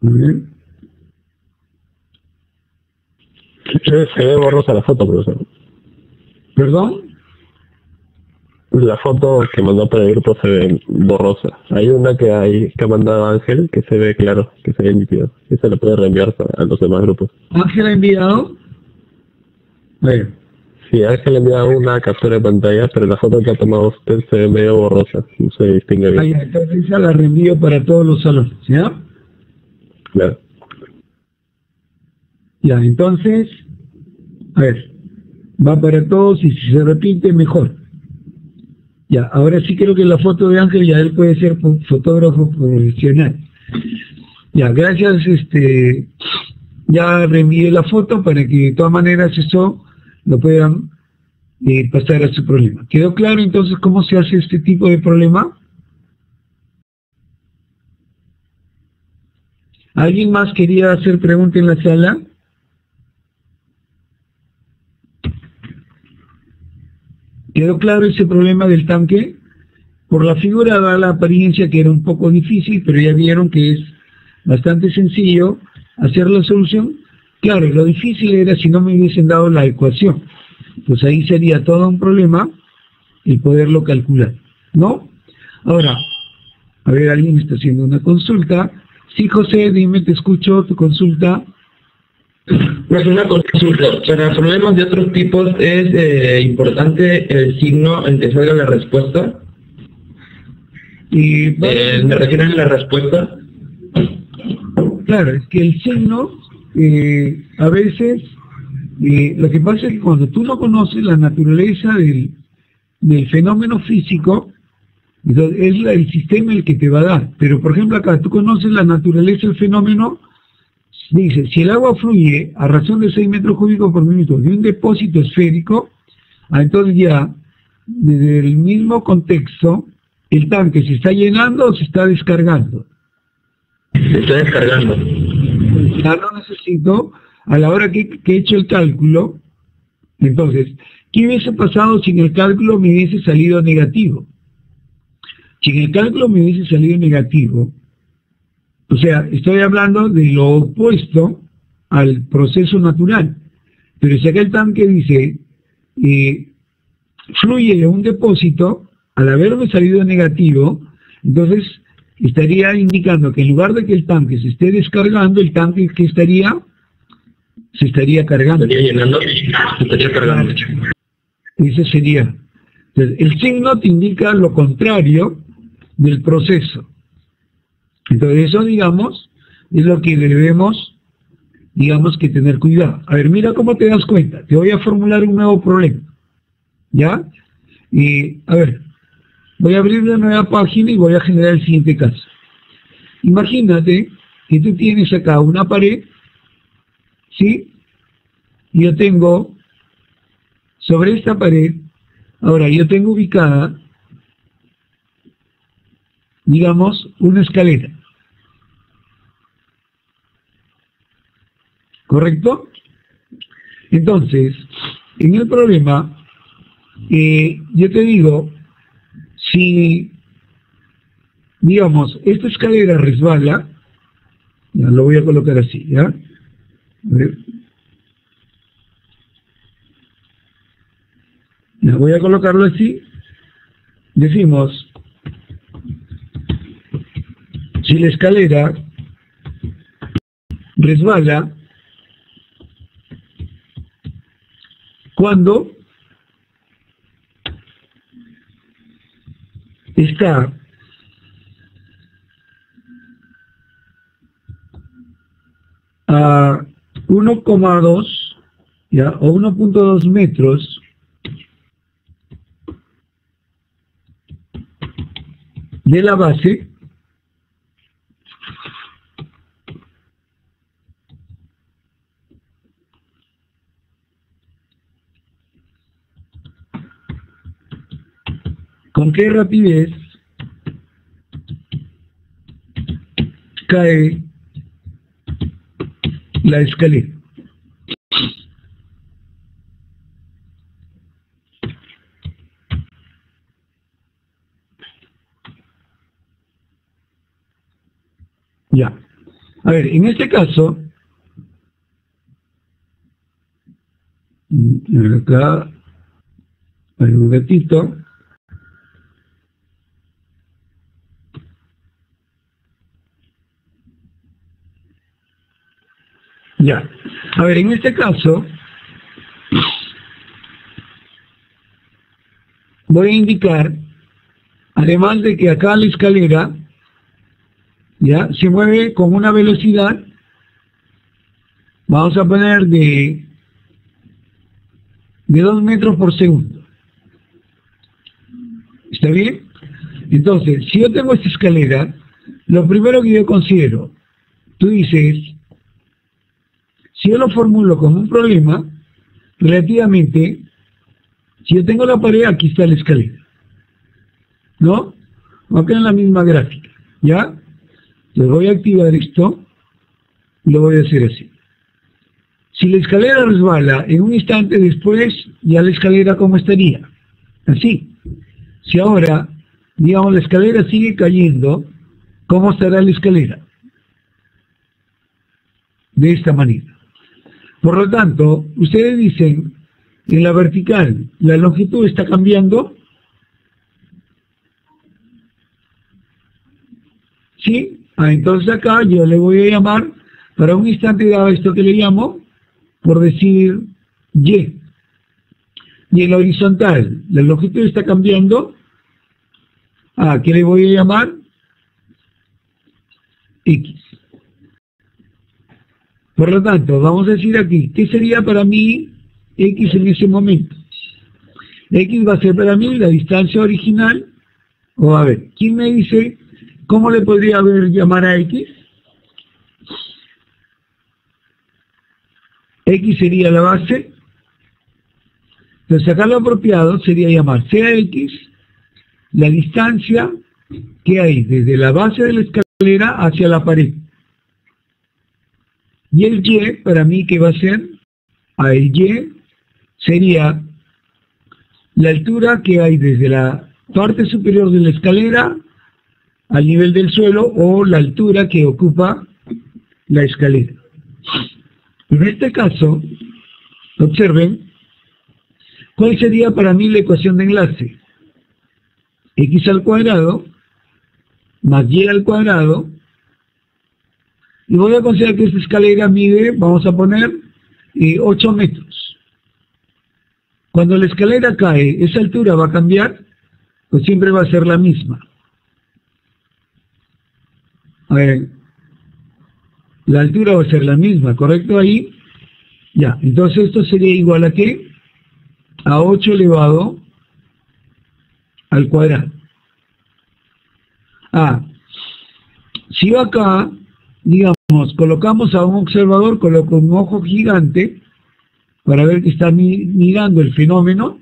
A ver. Se ve borrosa la foto, profesor. ¿Perdón? la foto que mandó para el grupo se ve borrosa. Hay una que ha mandado Ángel que se ve claro, que se ve nítido. Y se lo puede reenviar a los demás grupos. ¿Ángel ha enviado? Bueno. Sí, Ángel ha enviado una captura de pantalla, pero la foto que ha tomado usted se ve medio borrosa. No se distingue bien. Entonces esa la reenvío para todos los salones, ¿ya? Claro. Ya, entonces, a ver, va para todos y si se repite, mejor. Ya, ahora sí creo que la foto de Ángel ya él puede ser fotógrafo profesional. Ya, gracias, ya reenvié la foto para que de todas maneras eso lo puedan pasar a su problema. ¿Quedó claro entonces cómo se hace este tipo de problema? ¿Alguien más quería hacer pregunta en la sala? ¿Quedó claro ese problema del tanque? Por la figura da la apariencia que era un poco difícil, pero ya vieron que es bastante sencillo hacer la solución. Claro, lo difícil era si no me hubiesen dado la ecuación. Pues ahí sería todo un problema el poderlo calcular, ¿no? Ahora, a ver, alguien está haciendo una consulta. Sí, José, dime, te escucho, tu consulta. No es una consulta. Para problemas de otros tipos es importante el signo en que salga la respuesta. Y ¿Me refiero a la respuesta? Claro, es que el signo, a veces, lo que pasa es que cuando tú no conoces la naturaleza del fenómeno físico, entonces es el sistema el que te va a dar. Pero, por ejemplo, acá tú conoces la naturaleza del fenómeno. Dice, si el agua fluye a razón de 6 metros cúbicos por minuto de un depósito esférico, entonces ya, desde el mismo contexto, el tanque se está llenando o se está descargando. Se está descargando. Ya no necesito, a la hora que he hecho el cálculo, entonces, ¿qué hubiese pasado si en el cálculo me hubiese salido negativo? Si en el cálculo me hubiese salido negativo, o sea, estoy hablando de lo opuesto al proceso natural. Pero si acá el tanque dice, fluye de un depósito, al haberme salido negativo, entonces estaría indicando que en lugar de que el tanque se esté descargando, el tanque que se estaría cargando. Estaría llenando, se estaría cargando. Ese sería. Entonces, el signo te indica lo contrario del proceso. Entonces eso, digamos, es lo que debemos, digamos, que tener cuidado. A ver, mira cómo te das cuenta. Te voy a formular un nuevo problema. ¿Ya? Y, a ver, voy a abrir una nueva página y voy a generar el siguiente caso. Imagínate que tú tienes acá una pared, ¿sí? Y yo tengo, sobre esta pared, ahora yo tengo ubicada, digamos, una escalera. ¿Correcto? Entonces, en el problema, yo te digo, si, digamos, esta escalera resbala, ya lo voy a colocar así, ¿ya? A ver. Ya voy a colocarlo así. Decimos, si la escalera resbala, cuando está a 1,2 ¿ya? O 1,2 metros de la base, ¿con qué rapidez cae la escalera? Ya. A ver, en este caso, acá, hay un ratito. Ya. A ver, en este caso, voy a indicar, además de que acá la escalera, ya, se mueve con una velocidad, vamos a poner de 2 metros por segundo. ¿Está bien? Entonces, si yo tengo esta escalera, lo primero que yo considero, tú dices, si yo lo formulo como un problema, relativamente, si yo tengo la pared, aquí está la escalera. ¿No? Acá en la misma gráfica. ¿Ya? Entonces voy a activar esto y lo voy a hacer así. Si la escalera resbala, en un instante después, ya la escalera ¿cómo estaría? Así. Si ahora, digamos, la escalera sigue cayendo, ¿cómo estará la escalera? De esta manera. Por lo tanto, ustedes dicen, en la vertical, la longitud está cambiando. ¿Sí? Entonces acá yo le voy a llamar, para un instante dado esto que le llamo, por decir Y. Y en la horizontal, la longitud está cambiando. ¿Qué le voy a llamar? X. Por lo tanto, vamos a decir aquí, ¿qué sería para mí X en ese momento? X va a ser para mí la distancia original, o a ver, ¿quién me dice cómo le podría llamar a X? X sería la base. Entonces acá lo apropiado sería llamar sea X la distancia que hay desde la base de la escalera hacia la pared. Y el Y, para mí, ¿qué va a ser? El Y sería la altura que hay desde la parte superior de la escalera al nivel del suelo, o la altura que ocupa la escalera. En este caso, observen, ¿cuál sería para mí la ecuación de enlace? X al cuadrado más Y al cuadrado, y voy a considerar que esta escalera mide, vamos a poner, 8 metros. Cuando la escalera cae, ¿esa altura va a cambiar? Pues siempre va a ser la misma. A ver, la altura va a ser la misma, ¿correcto? Ahí, ya, entonces esto sería igual a ¿qué? A 8 elevado al cuadrado. Si yo acá, digamos, colocamos a un observador, coloco un ojo gigante para ver que está mirando el fenómeno.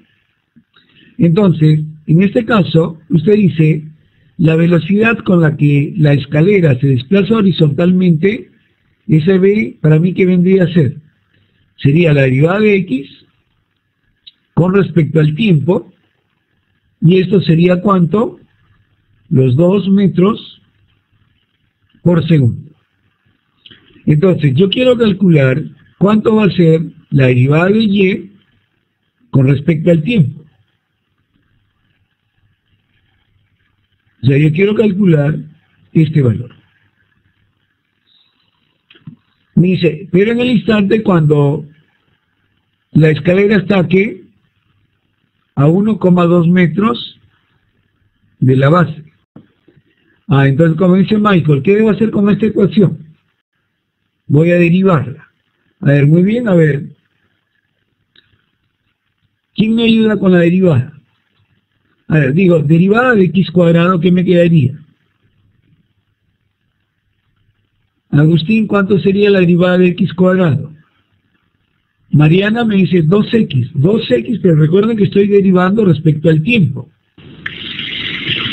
Entonces, en este caso, usted dice, la velocidad con la que la escalera se desplaza horizontalmente, esa B, para mí, ¿qué vendría a ser? Sería la derivada de X con respecto al tiempo, y esto sería ¿cuánto? Los 2 metros por segundo. Entonces, yo quiero calcular cuánto va a ser la derivada de Y con respecto al tiempo. O sea, yo quiero calcular este valor. Me dice, pero en el instante cuando la escalera está aquí, a 1,2 metros de la base. Entonces, como dice Michael, ¿qué debo hacer con esta ecuación? Voy a derivarla. A ver, muy bien, a ver. ¿Quién me ayuda con la derivada? A ver, digo, derivada de X cuadrado, ¿qué me quedaría? Agustín, ¿cuánto sería la derivada de X cuadrado? Mariana me dice 2X. 2X, pero recuerden que estoy derivando respecto al tiempo.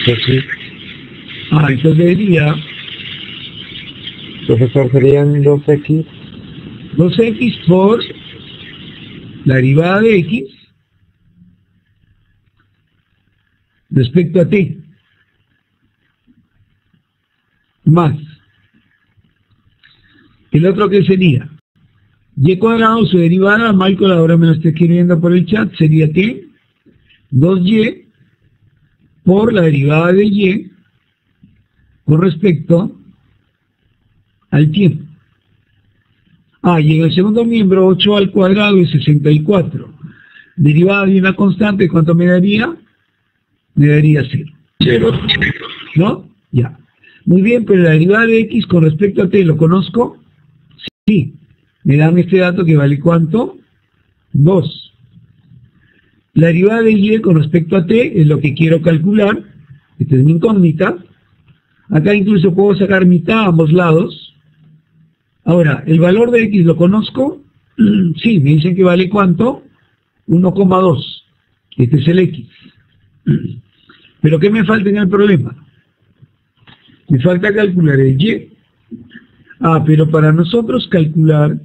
Sí. Entonces diría... Profesor, serían 2X. 2X por la derivada de X respecto a T. Más. El otro que sería Y cuadrado, su derivada, Michael ahora me lo está escribiendo por el chat, sería que 2Y por la derivada de Y con respecto al tiempo. Y en el segundo miembro 8 al cuadrado es 64. Derivada de una constante, ¿cuánto me daría? Me daría 0. 0. ¿No? Ya. Muy bien, pero la derivada de x con respecto a t, ¿lo conozco? Sí. Me dan este dato que vale ¿cuánto? 2. La derivada de y con respecto a t es lo que quiero calcular. Esta es mi incógnita. Acá incluso puedo sacar mitad a ambos lados. Ahora, ¿el valor de x lo conozco? Sí, me dicen que vale ¿cuánto? 1,2. Este es el x. ¿Pero qué me falta en el problema? Me falta calcular el y. Pero para nosotros calcular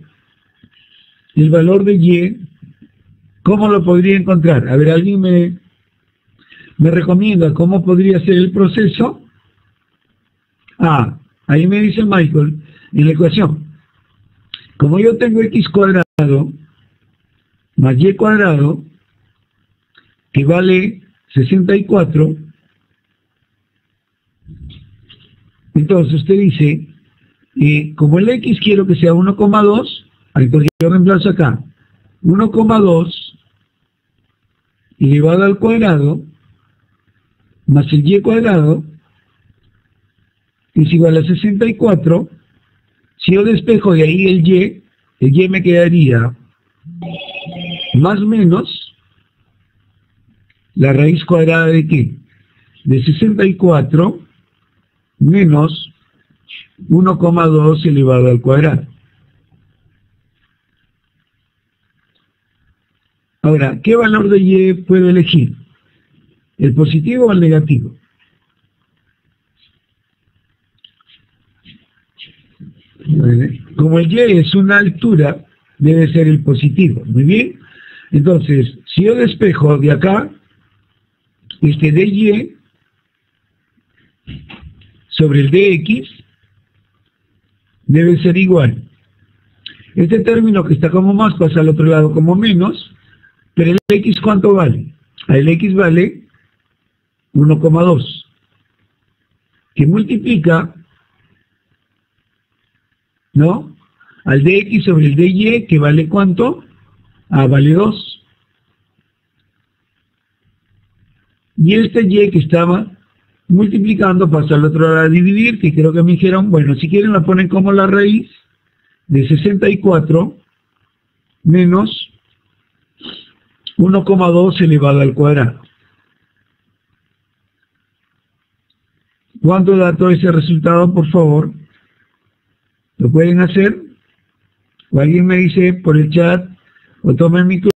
el valor de y, ¿cómo lo podría encontrar? A ver, ¿alguien me recomienda cómo podría ser el proceso? Ahí me dice Michael, en la ecuación, como yo tengo x cuadrado más y cuadrado, que vale 64, entonces usted dice, como el x quiero que sea 1,2, entonces yo reemplazo acá, 1,2 elevado al cuadrado, más el y cuadrado, es igual a 64. Si yo despejo de ahí el y me quedaría más o menos la raíz cuadrada de ¿qué? De 64 menos 1,2 elevado al cuadrado. Ahora, ¿qué valor de y puedo elegir? ¿El positivo o el negativo? Como el y es una altura, debe ser el positivo. Muy bien. Entonces, si yo despejo de acá, este dy sobre el dx debe ser igual. Este término que está como más pasa al otro lado como menos, pero el x ¿cuánto vale? El x vale 1,2, que multiplica, ¿no?, al dx sobre el dy, que vale ¿cuánto? Vale 2. Y este y que estaba multiplicando pasa al otro lado a dividir, que creo que me dijeron, bueno, si quieren la ponen como la raíz de 64 menos 1,2 elevado al cuadrado. ¿Cuánto da todo ese resultado, por favor? ¿Lo pueden hacer? O alguien me dice por el chat, o tomen mi micrófono.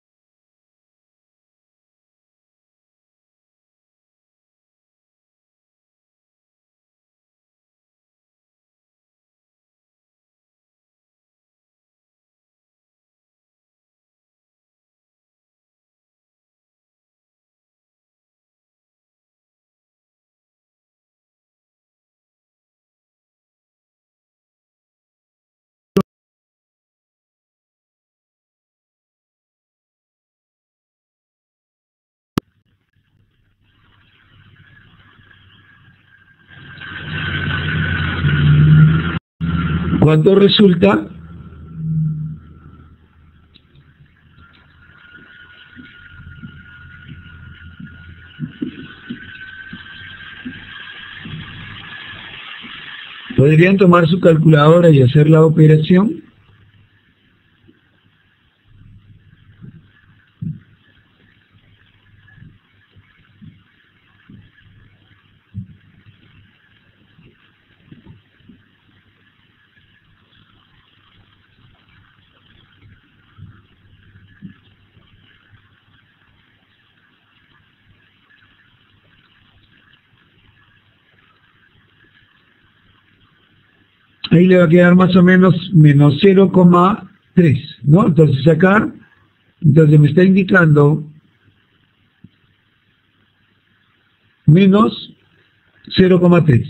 ¿Cuánto resulta? ¿Podrían tomar su calculadora y hacer la operación? Ahí le va a quedar más o menos menos 0,3, ¿no? Entonces acá, entonces me está indicando menos 0,3.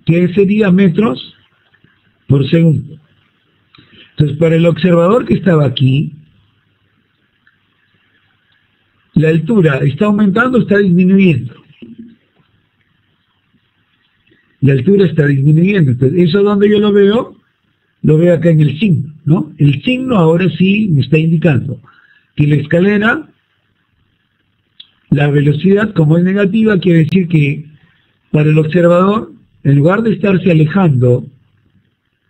¿Qué sería metros por segundo? Entonces, para el observador que estaba aquí, la altura está aumentando o está disminuyendo. La altura está disminuyendo. Entonces, ¿eso dónde yo lo veo? lo veo acá en el signo, ¿no? El signo ahora sí me está indicando que la escalera, la velocidad como es negativa, quiere decir que para el observador, en lugar de estarse alejando,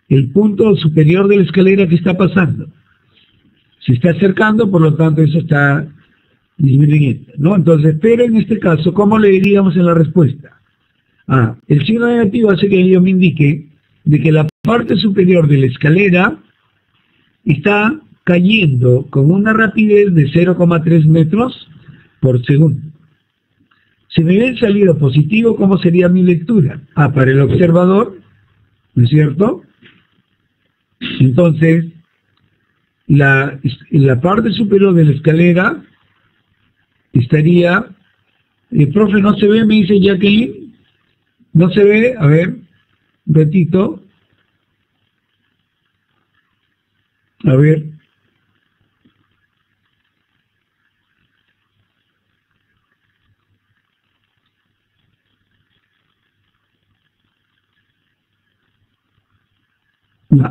el punto superior de la escalera que está pasando se está acercando, por lo tanto eso está disminuyendo, ¿no? Entonces, pero en este caso, ¿cómo le diríamos en la respuesta? El signo negativo hace que yo me indique de que la parte superior de la escalera está cayendo con una rapidez de 0,3 metros por segundo. Si me hubiera salido positivo, ¿cómo sería mi lectura? Para el observador, ¿no es cierto? Entonces, la parte superior de la escalera estaría... profe, ¿no se ve? Me dice Jacqueline. ¿No se ve? A ver, un ratito. A ver.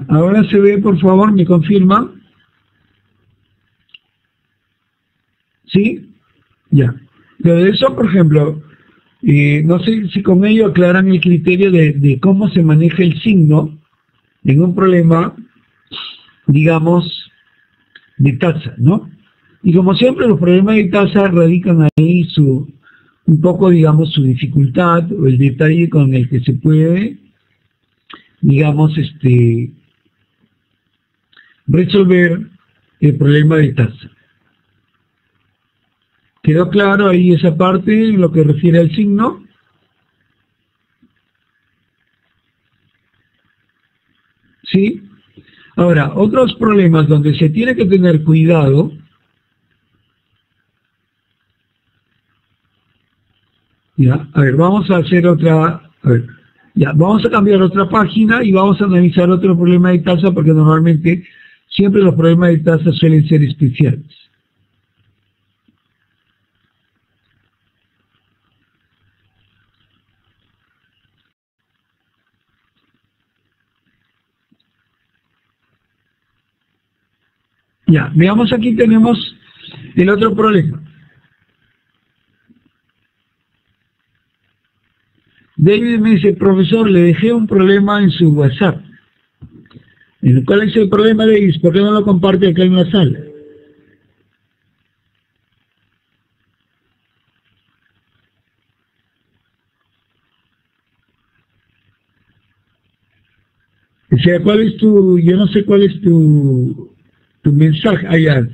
Ahora se ve, por favor, me confirma. ¿Sí? Ya. Pero de eso, por ejemplo, no sé si con ello aclaran el criterio de cómo se maneja el signo en un problema, digamos, de tasa, ¿no? Y como siempre, los problemas de tasa radican ahí un poco, digamos, su dificultad o el detalle con el que se puede, digamos, resolver el problema de tasa. ¿Quedó claro ahí esa parte en lo que refiere al signo? ¿Sí? Ahora, otros problemas donde se tiene que tener cuidado, ya, a ver, vamos a hacer otra, a ver, ya, vamos a cambiar otra página y vamos a analizar otro problema de tasa porque normalmente siempre los problemas de tasa suelen ser especiales. Ya, veamos, aquí tenemos el otro problema. David me dice, profesor, le dejé un problema en su WhatsApp. ¿Cuál es el problema, David? ¿Por qué no lo comparte acá en la sala? O sea, ¿cuál es tu, yo no sé cuál es tu mensaje allá?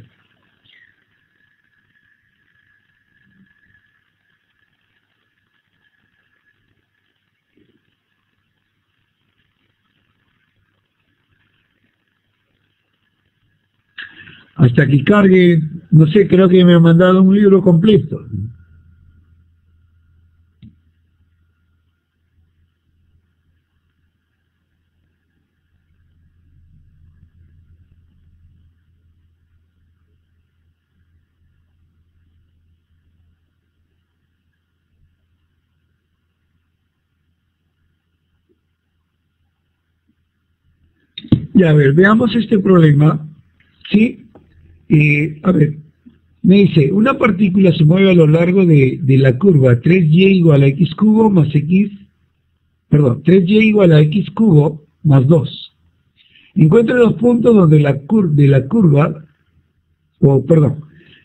Hasta que cargue, no sé, creo que me ha mandado un libro completo. Ya, a ver, veamos este problema, ¿sí? A ver, me dice, una partícula se mueve a lo largo de la curva 3y igual a x cubo más x, perdón, 3y igual a x cubo más 2. Encuentre los puntos donde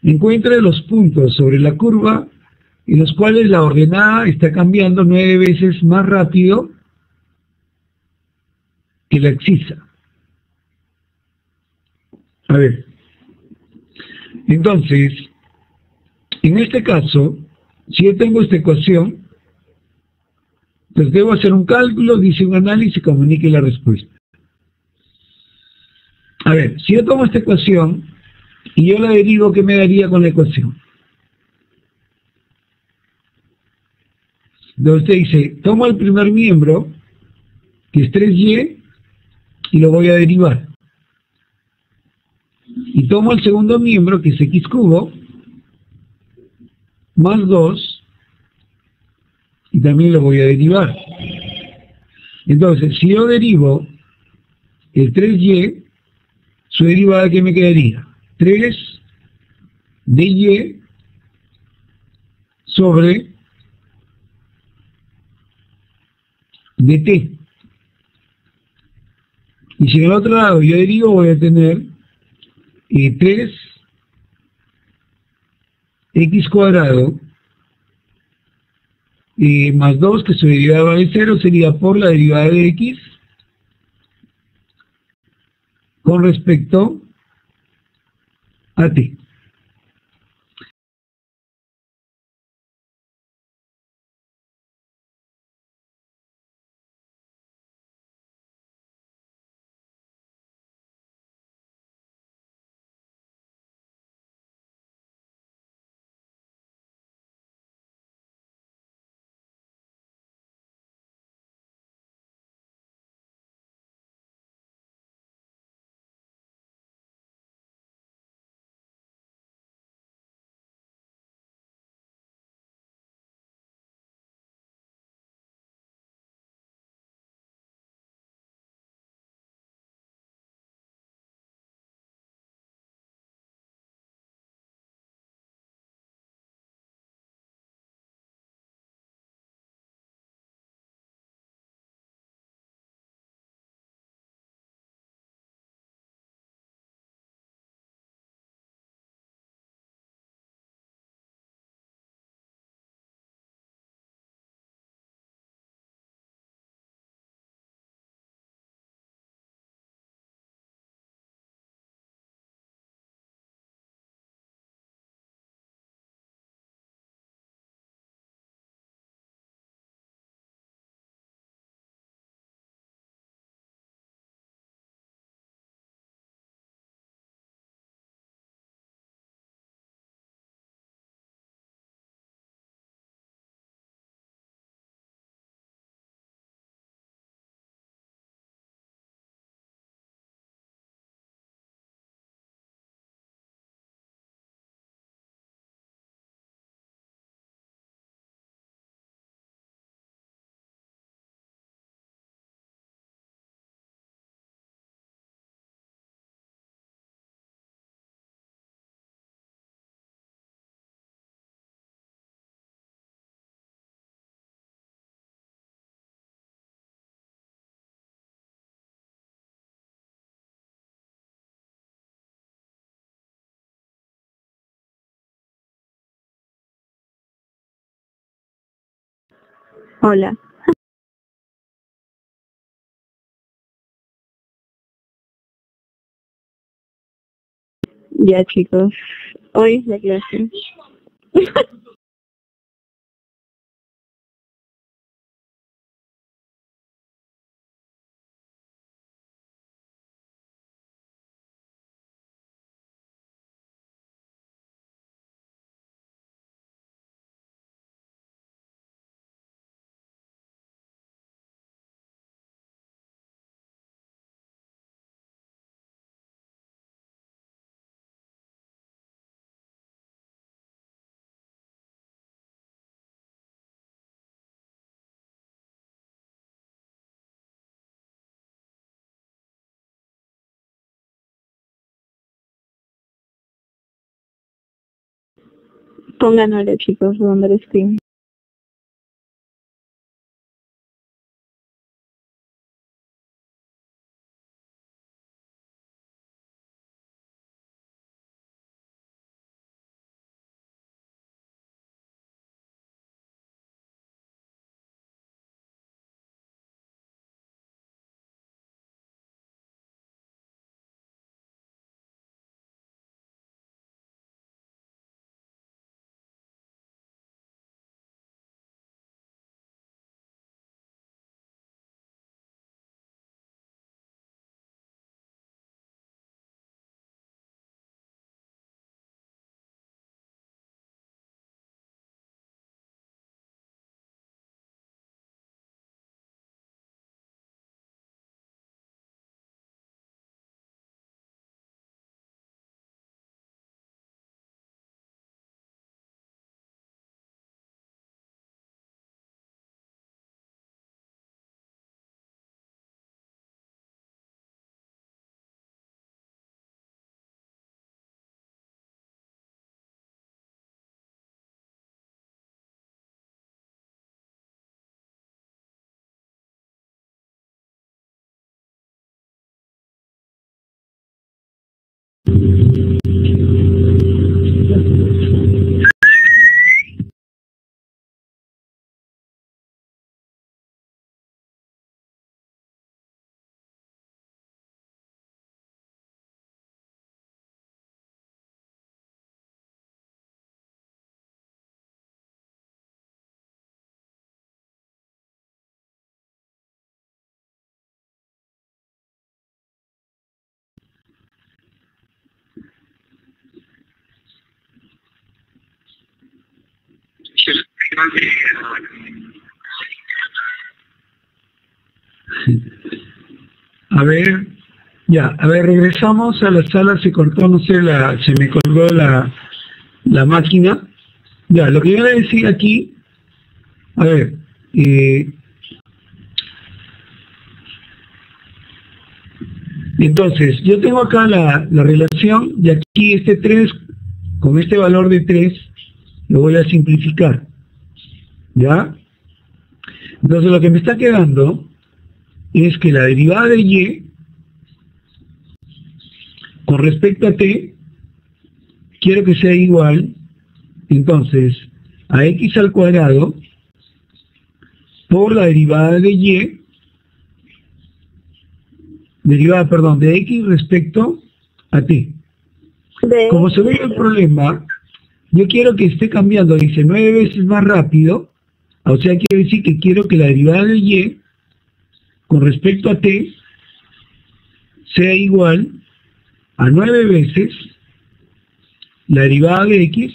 encuentre los puntos sobre la curva en los cuales la ordenada está cambiando 9 veces más rápido que la excisa. A ver, entonces, en este caso, si yo tengo esta ecuación, pues debo hacer un cálculo, dice un análisis y comunique la respuesta. A ver, si yo tomo esta ecuación y yo la derivo, ¿qué me daría con la ecuación? Entonces usted dice, tomo el primer miembro, que es 3y, y lo voy a derivar. Y tomo el segundo miembro, que es x cubo, más 2, y también lo voy a derivar. Entonces, si yo derivo el 3y, su derivada, ¿qué me quedaría? 3 de y sobre dt. Y si en el otro lado yo derivo, voy a tener 3x cuadrado más 2, que su derivada de 0 sería por la derivada de x con respecto a t. Hola. Ya, chicos, hoy es la clase. Pongan hola, chicos, donde les escriben. A ver, ya, a ver, regresamos a la sala, se cortó, no sé, se me colgó la máquina. Ya, lo que yo le decía aquí, a ver, entonces, yo tengo acá la relación, y aquí este 3, con este valor de 3, lo voy a simplificar, ¿ya? Entonces, lo que me está quedando es que la derivada de y con respecto a t, quiero que sea igual, entonces, a x al cuadrado por la derivada de y, de x respecto a t. Como se ve el problema, yo quiero que esté cambiando, dice 9 veces más rápido, o sea, quiere decir que quiero que la derivada de y con respecto a t sea igual a 9 veces la derivada de x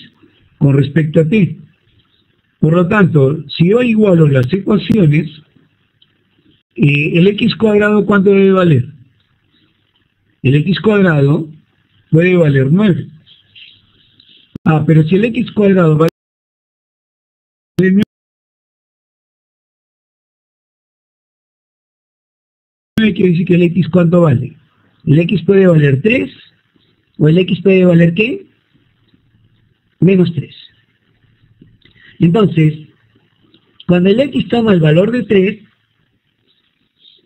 con respecto a t. Por lo tanto, si yo igualo las ecuaciones, el x cuadrado, ¿cuánto debe valer? El x cuadrado puede valer 9. Ah, pero si el x cuadrado vale 9, quiere decir que el x, ¿cuánto vale? ¿El x puede valer 3? ¿O el x puede valer qué? Menos 3. Entonces, cuando el x toma el valor de 3,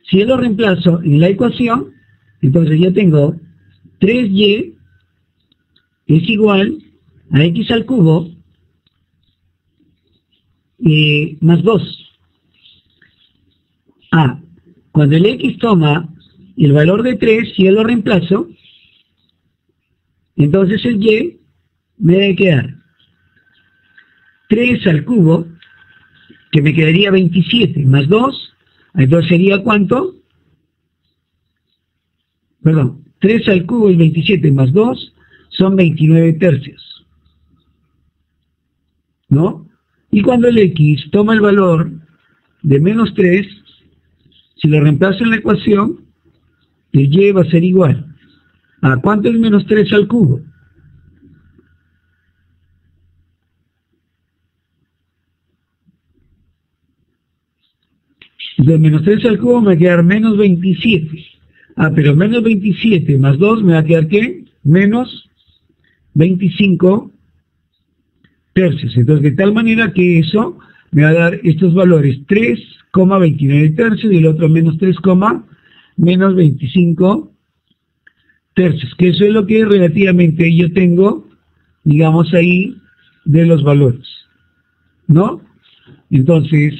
si yo lo reemplazo en la ecuación, entonces yo tengo 3y es igual a x al cubo más 2. Cuando el x toma el valor de 3, si yo lo reemplazo, entonces el y me debe quedar 3 al cubo, que me quedaría 27, más 2, entonces sería ¿cuánto? Perdón, 3 al cubo es 27 más 2, son 29 tercios. ¿No? Y cuando el x toma el valor de menos 3, si lo reemplazo en la ecuación, el y va a ser igual a ¿cuánto es menos 3 al cubo? De menos 3 al cubo me va a quedar menos 27. Pero menos 27 más 2 me va a quedar ¿qué? Menos 25 tercios. Entonces, de tal manera que eso me va a dar estos valores 3,29 tercios y el otro menos 3, menos 25 tercios. Que eso es lo que relativamente yo tengo, digamos ahí, de los valores. ¿No? Entonces,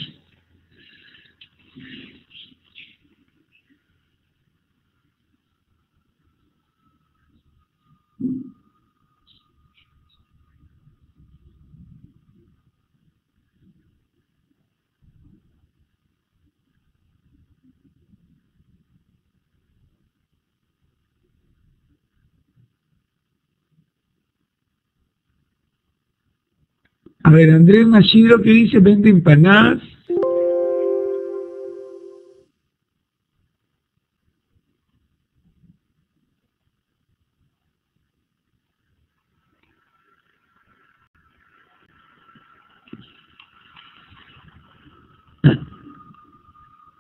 a ver, Andrés Machidro, que dice, vende empanadas.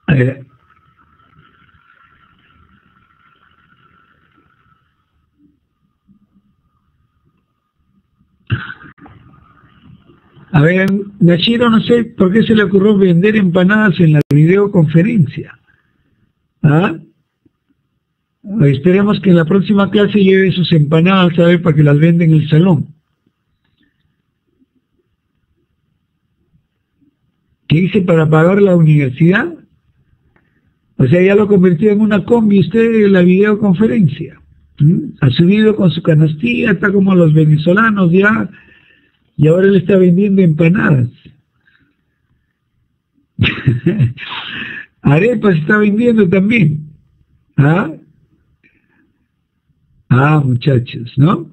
A ver. A ver, Nashiro, no sé por qué se le ocurrió vender empanadas en la videoconferencia. ¿Ah? Esperemos que en la próxima clase lleve sus empanadas, a ver, para que las venda en el salón. ¿Qué hice para pagar la universidad? O sea, ya lo convirtió en una combi usted en la videoconferencia. Ha subido con su canastilla, está como los venezolanos ya, y ahora le está vendiendo empanadas. Arepas está vendiendo también. Muchachos, ¿no?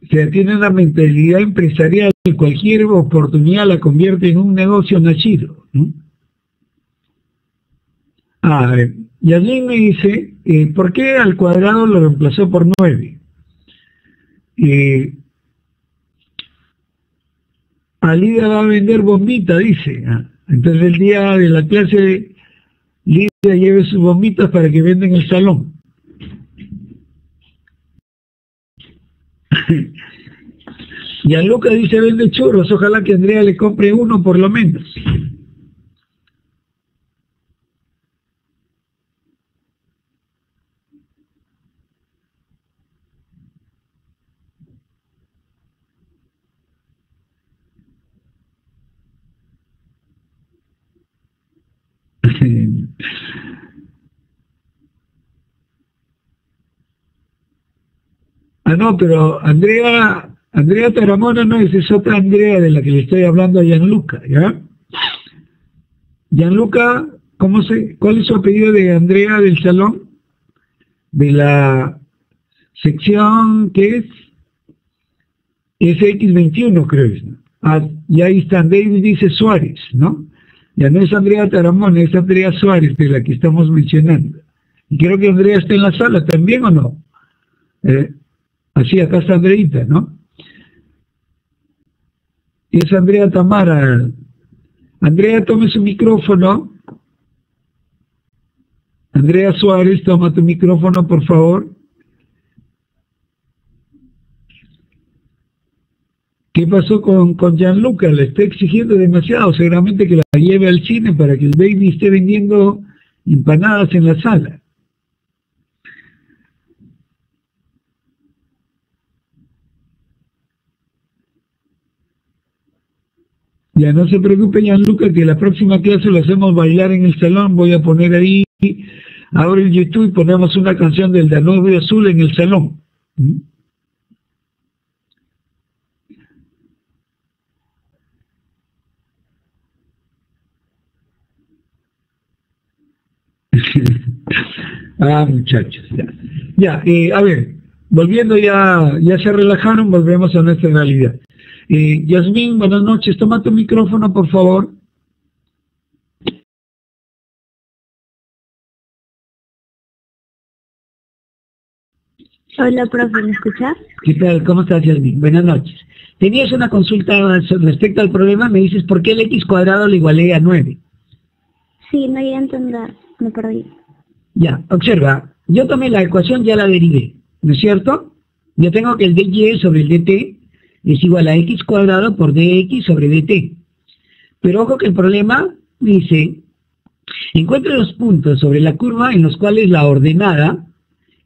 O sea, tiene una mentalidad empresarial, cualquier oportunidad la convierte en un negocio nacido, ¿no? A ver, Yasmin me dice, ¿por qué al cuadrado lo reemplazó por 9? Alida va a vender bombita, dice. Entonces el día de la clase, Lidia lleve sus bombitas para que venda en el salón. Gianluca dice, vende churros, ojalá que Andrea le compre uno por lo menos. No, pero Andrea Taramona no es otra Andrea de la que le estoy hablando a Gianluca, ¿ya? Gianluca, ¿cuál es su apellido de Andrea del salón? De la sección, ¿qué es? X21, creo. Y ahí está, David dice Suárez, ¿no? Ya no es Andrea Taramona, es Andrea Suárez, de la que estamos mencionando. Y creo que Andrea está en la sala también, ¿o no? Así, acá está Andreita, ¿no? Y es Andrea Tamara. Andrea, tome su micrófono. Andrea Suárez, toma tu micrófono, por favor. ¿Qué pasó con Gianluca? Le está exigiendo demasiado, seguramente que la lleve al cine para que el baby esté vendiendo empanadas en la sala. Ya no se preocupe, Gianluca, que la próxima clase lo hacemos bailar en el salón. Voy a poner ahí, ahora el YouTube y ponemos una canción del Danubio Azul en el salón. Muchachos, ya. A ver, volviendo ya se relajaron, volvemos a nuestra realidad. Yasmín, buenas noches, toma tu micrófono, por favor. Hola, profe, ¿me escuchas? ¿Qué tal? ¿Cómo estás, Yasmín? Buenas noches. Tenías una consulta respecto al problema, me dices, ¿por qué el x cuadrado le igualé a 9? Sí, no llegué a entender, me perdí. Ya, observa, yo tomé la ecuación, ya la derivé, ¿no es cierto? Yo tengo que el dy sobre el dt es igual a x cuadrado por dx sobre dt. Pero ojo que el problema dice, encuentre los puntos sobre la curva en los cuales la ordenada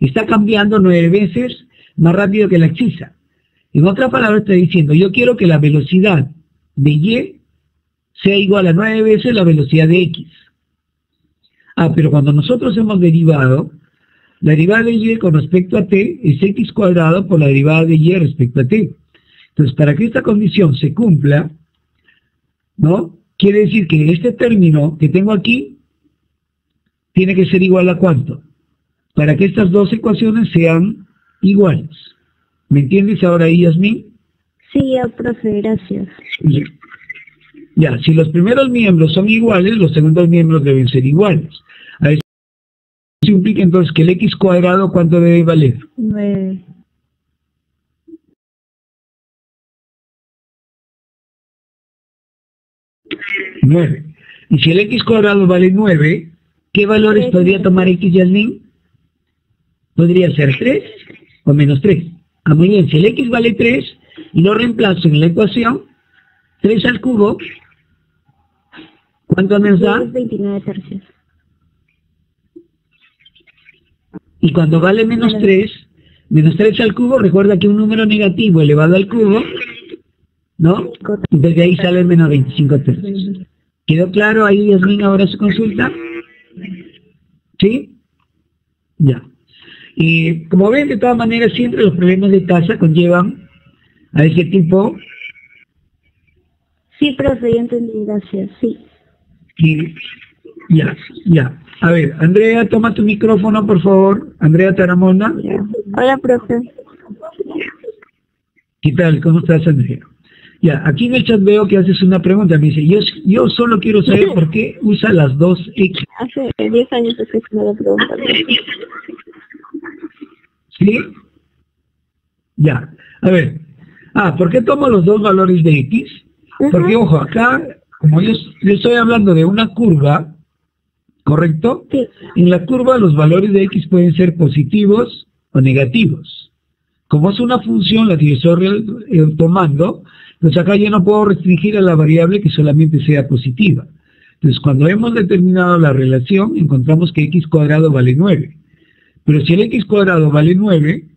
está cambiando 9 veces más rápido que la abscisa. En otra palabra está diciendo, yo quiero que la velocidad de y sea igual a 9 veces la velocidad de x. Pero cuando nosotros hemos derivado, la derivada de y con respecto a t es x cuadrado por la derivada de y respecto a t. Entonces, para que esta condición se cumpla, ¿no? Quiere decir que este término que tengo aquí tiene que ser igual a ¿cuánto? Para que estas dos ecuaciones sean iguales. ¿Me entiendes ahora ahí, Yasmín? Sí, profe, gracias. Ya, si los primeros miembros son iguales, los segundos miembros deben ser iguales. A eso implica entonces que el x cuadrado, ¿cuánto debe valer? 9. 9. Y si el x cuadrado vale 9, ¿qué valores podría tomar x, Yasmín? Podría ser 3 o menos 3. Muy bien, si el x vale 3 y lo reemplazo en la ecuación, 3 al cubo, ¿cuánto nos da? 29 tercios. Y cuando vale menos 3 al cubo, recuerda que un número negativo elevado al cubo, ¿no? Desde ahí sale menos 25 tercios. ¿Quedó claro ahí, Yasmin, ahora su consulta? ¿Sí? Ya. Y como ven, de todas maneras, siempre los problemas de tasa conllevan a ese tipo. Sí, profe, ya entendí, gracias, sí. Y ya. A ver, Andrea, toma tu micrófono, por favor. Andrea Taramona. Ya. Hola, profe. ¿Qué tal? ¿Cómo estás, Andrea? Ya, aquí en el chat veo que haces una pregunta. Me dice, yo solo quiero saber por qué usa las dos X. Hace 10 años que me lo preguntan. ¿Sí? Ya. A ver. ¿Por qué tomo los dos valores de X? Porque, ojo, acá, como yo estoy hablando de una curva, ¿correcto? Sí. En la curva los valores de X pueden ser positivos o negativos. Como es una función la que yo estoy tomando, pues acá yo no puedo restringir a la variable que solamente sea positiva. Entonces, cuando hemos determinado la relación, encontramos que X cuadrado vale 9. Pero si el X cuadrado vale 9,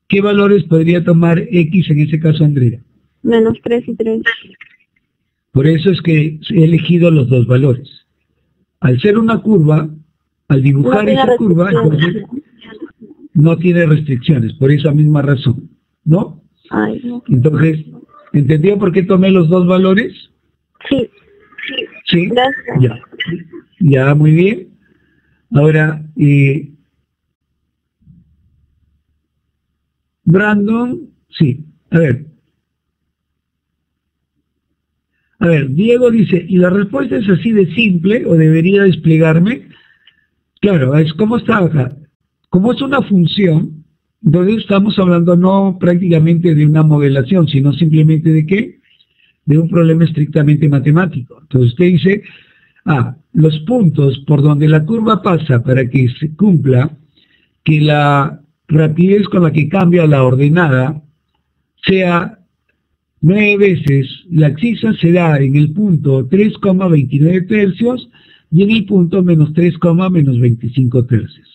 ¿qué valores podría tomar X en ese caso, Andrea? Menos 3 y 3. Por eso es que he elegido los dos valores. Al ser una curva, al dibujar esa curva, entonces no tiene restricciones, por esa misma razón, ¿no? Ay, no. Entonces, ¿entendió por qué tomé los dos valores? Sí. Sí. Gracias. Ya, muy bien. Ahora, Brandon, sí, a ver, Diego dice, ¿y la respuesta es así de simple o debería desplegarme? Claro, es como está acá. Como es una función, entonces estamos hablando no prácticamente de una modelación, sino simplemente de ¿qué? De un problema estrictamente matemático. Entonces usted dice, los puntos por donde la curva pasa para que se cumpla que la rapidez con la que cambia la ordenada sea 9 veces, la abscisa se da en el punto 3,29 tercios y en el punto menos 3,25 tercios.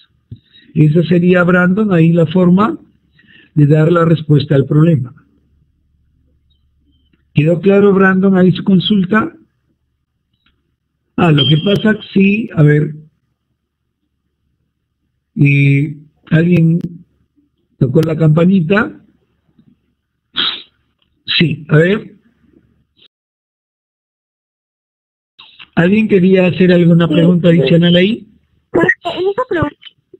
Esa sería, Brandon, ahí la forma de dar la respuesta al problema. ¿Quedó claro, Brandon, ahí su consulta? Lo que pasa, sí, a ver, ¿alguien tocó la campanita? Sí, a ver. ¿Alguien quería hacer alguna pregunta adicional ahí? Pues, en esa pregunta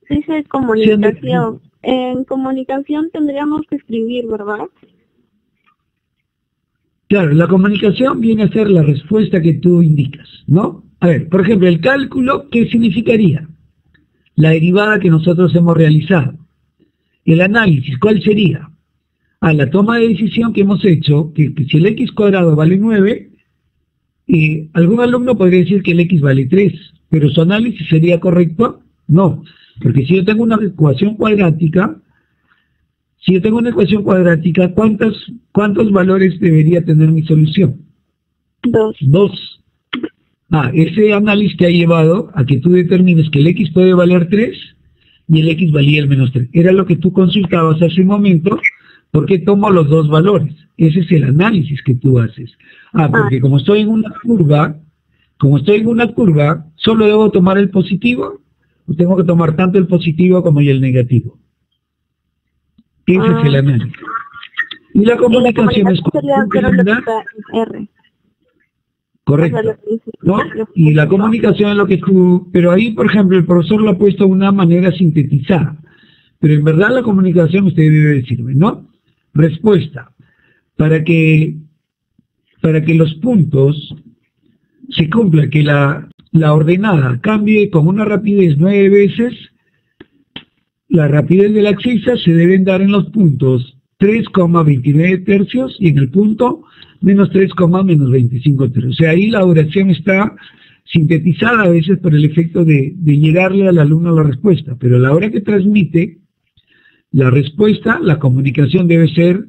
dice comunicación. En comunicación tendríamos que escribir, ¿verdad? Claro, la comunicación viene a ser la respuesta que tú indicas, ¿no? A ver, por ejemplo, el cálculo, ¿qué significaría? La derivada que nosotros hemos realizado. El análisis, ¿cuál sería? La toma de decisión que hemos hecho, que si el X cuadrado vale 9, algún alumno podría decir que el X vale 3, pero su análisis sería correcto, no, porque si yo tengo una ecuación cuadrática, ¿cuántos valores debería tener mi solución? 2. 2. Ese análisis te ha llevado a que tú determines que el X puede valer 3 y el X valía el menos 3. Era lo que tú consultabas hace un momento. ¿Por qué tomo los dos valores? Ese es el análisis que tú haces. Porque como estoy en una curva, ¿solo debo tomar el positivo? ¿O tengo que tomar tanto el positivo como el negativo? Ese es el análisis. Y la comunicación es R. Correcto, ¿no? Y la comunicación es lo que tú... Pero ahí, por ejemplo, el profesor lo ha puesto de una manera sintetizada. Pero en verdad la comunicación usted debe decirme, ¿no? Respuesta. Para que los puntos se cumpla, que la ordenada cambie con una rapidez 9 veces, la rapidez de la abscisa se deben dar en los puntos 3,29 tercios y en el punto menos 3,25 tercios. O sea, ahí la oración está sintetizada a veces por el efecto de llegarle al alumno a la respuesta, pero a la hora que transmite la respuesta, la comunicación debe ser...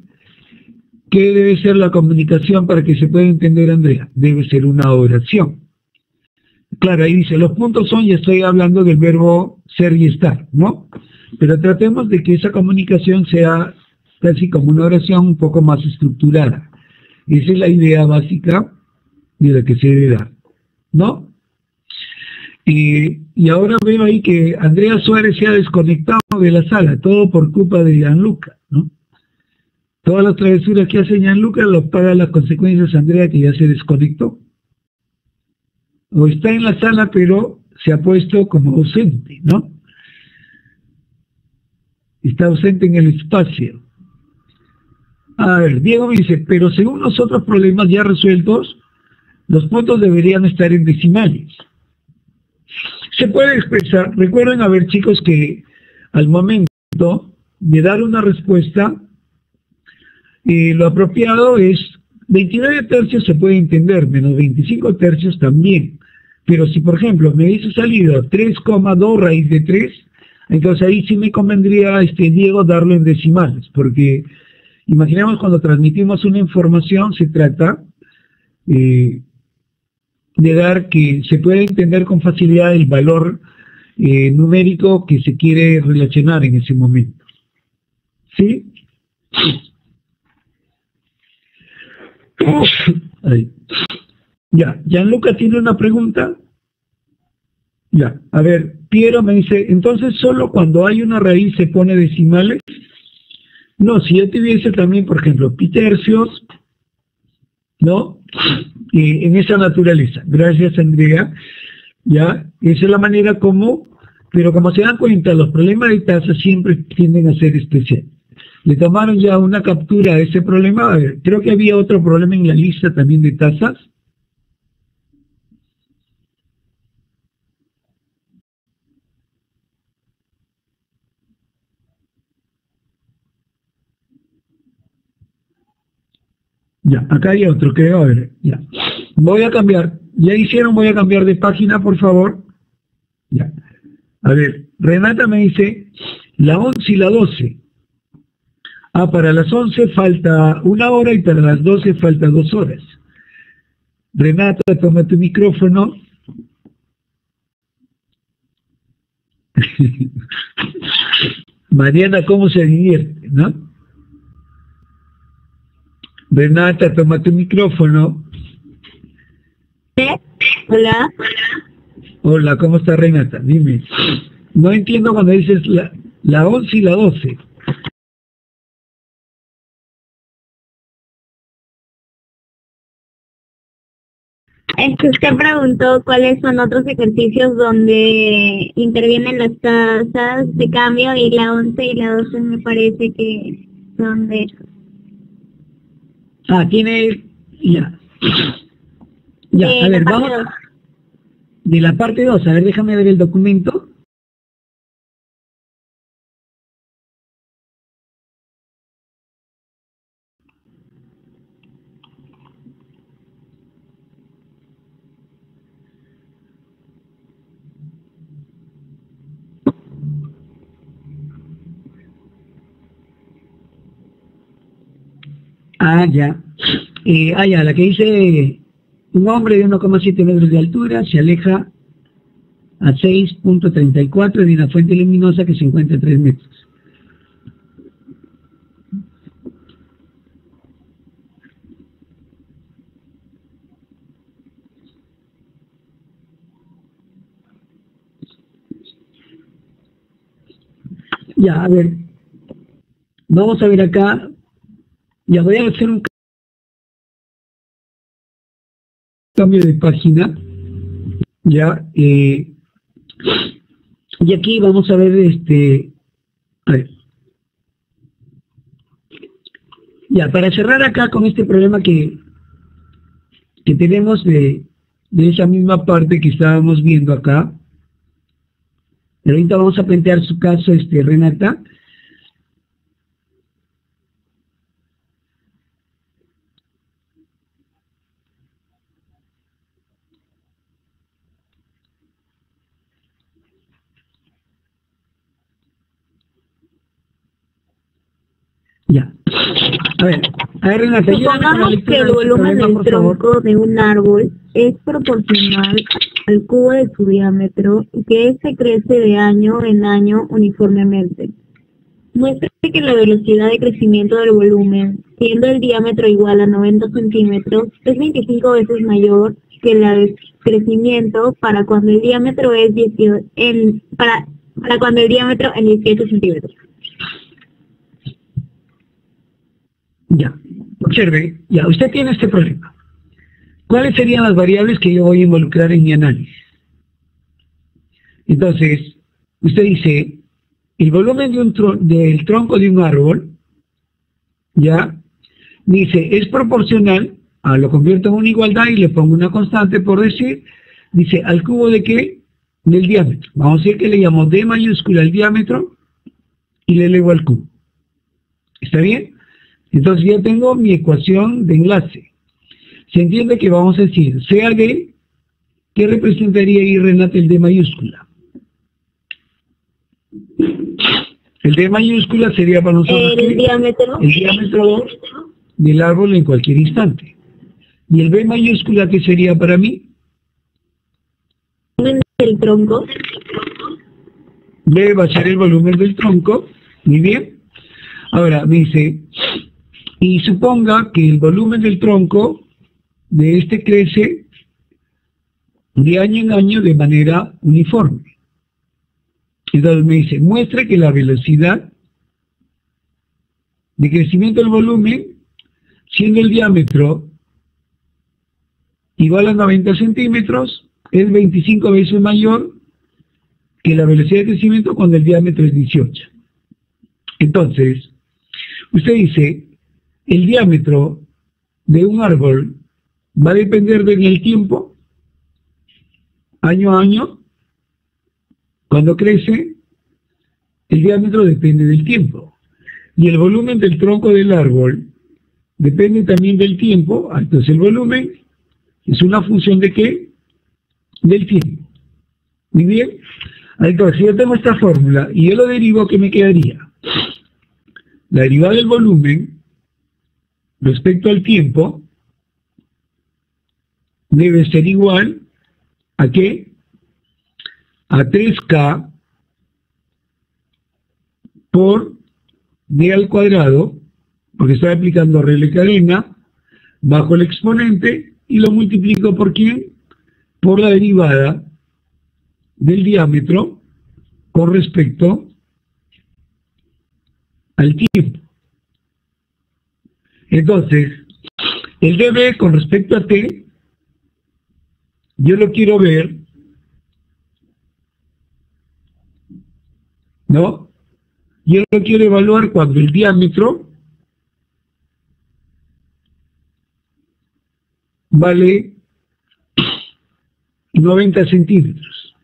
¿Qué debe ser la comunicación para que se pueda entender, Andrea? Debe ser una oración. Claro, ahí dice, los puntos son, y estoy hablando del verbo ser y estar, ¿no? pero tratemos de que esa comunicación sea casi como una oración un poco más estructurada. Esa es la idea básica de la que se debe dar, ¿no? Y ahora veo ahí que Andrea Suárez se ha desconectado de la sala, todo por culpa de Gianluca, ¿no? Todas las travesuras que hace Gianluca lo paga las consecuencias Andrea, que ya se desconectó. O está en la sala, pero se ha puesto como ausente, ¿no? Está ausente en el espacio. A ver, Diego me dice, pero según los otros problemas ya resueltos, los puntos deberían estar en decimales. Se puede expresar, recuerden, a ver chicos, que al momento de dar una respuesta, lo apropiado es 29 tercios se puede entender, menos 25 tercios también. Pero si, por ejemplo, me dice salida 3,2 raíz de 3, entonces ahí sí me convendría, Diego, darlo en decimales, porque imaginemos cuando transmitimos una información, se trata de dar que se pueda entender con facilidad el valor numérico que se quiere relacionar en ese momento. ¿Sí? Ahí. Ya, Gianluca tiene una pregunta. Ya, a ver, Piero me dice, entonces solo cuando hay una raíz se pone decimales. No, si yo tuviese también, por ejemplo, pi tercios, ¿no? En esa naturaleza. Gracias, Andrea. Ya, esa es la manera como, pero como se dan cuenta, los problemas de tasa siempre tienden a ser especiales. ¿Le tomaron ya una captura de ese problema? A ver, creo que había otro problema en la lista también de tasas. Ya, acá hay otro, creo, a ver, ya. Voy a cambiar, ya hicieron, voy a cambiar de página, por favor. Ya. A ver, Renata me dice, la 11 y la 12. Ah, para las 11 falta 1 hora y para las 12 falta 2 horas. Renata, toma tu micrófono. Mariana, ¿cómo se divierte, no? Renata, toma tu micrófono. Hola. Hola, ¿cómo está Renata? Dime. No entiendo cuando dices la 11 y la 12. Es que usted preguntó cuáles son otros ejercicios donde intervienen las tasas de cambio y la 11 y la 12 me parece que son de esos. Ah, tiene... Ya. Ya, a ver, vamos... De la parte 2, a ver, déjame ver el documento. Ah, ya. Ya, la que dice un hombre de 1,7 metros de altura se aleja a 6.34 de una fuente luminosa que se encuentra a 3 metros. Ya, a ver. Vamos a ver acá. Ya voy a hacer un cambio de página. Ya, y aquí vamos a ver a ver. Ya, para cerrar acá con este problema que tenemos de esa misma parte que estábamos viendo acá. Pero ahorita vamos a plantear su caso, Renata. Ya. A ver, Renata, supongamos que el volumen del tronco de un árbol es proporcional al cubo de su diámetro y que éste crece de año en año uniformemente. Muestra que la velocidad de crecimiento del volumen, siendo el diámetro igual a 90 centímetros, es 25 veces mayor que la de crecimiento para cuando el diámetro es 18 centímetros. Ya, observe, ya, usted tiene este problema. ¿Cuáles serían las variables que yo voy a involucrar en mi análisis? Entonces, usted dice, el volumen del tronco de un árbol, ya, dice, es proporcional, lo convierto en una igualdad y le pongo una constante por decir, dice, ¿al cubo de qué? Del diámetro. Vamos a decir que le llamo D mayúscula al diámetro y le elevo al cubo. ¿Está bien? Entonces ya tengo mi ecuación de enlace. Se entiende que vamos a decir, sea D, ¿qué representaría ahí, Renata, el D mayúscula? El D mayúscula sería para nosotros el diámetro del árbol en cualquier instante. ¿Y el B mayúscula qué sería para mí? El tronco. B va a ser el volumen del tronco. Muy bien. Ahora me dice, y suponga que el volumen del tronco de este crece de año en año de manera uniforme. Entonces me dice, muestre que la velocidad de crecimiento del volumen, siendo el diámetro igual a 90 centímetros, es 25 veces mayor que la velocidad de crecimiento cuando el diámetro es 18. Entonces, usted dice, el diámetro de un árbol va a depender del tiempo, año a año. Cuando crece, el diámetro depende del tiempo. Y el volumen del tronco del árbol depende también del tiempo. Entonces el volumen es una función ¿de qué? Del tiempo. Muy bien. Entonces, si yo tengo esta fórmula y yo lo derivo, ¿qué me quedaría? La derivada del volumen respecto al tiempo debe ser igual ¿a qué? A 3K por D al cuadrado, porque estoy aplicando regla de cadena, bajo el exponente y lo multiplico por ¿quién? Por la derivada del diámetro con respecto al tiempo. Entonces, el dB con respecto a T, yo lo quiero ver, ¿no? Yo lo quiero evaluar cuando el diámetro vale 90 centímetros.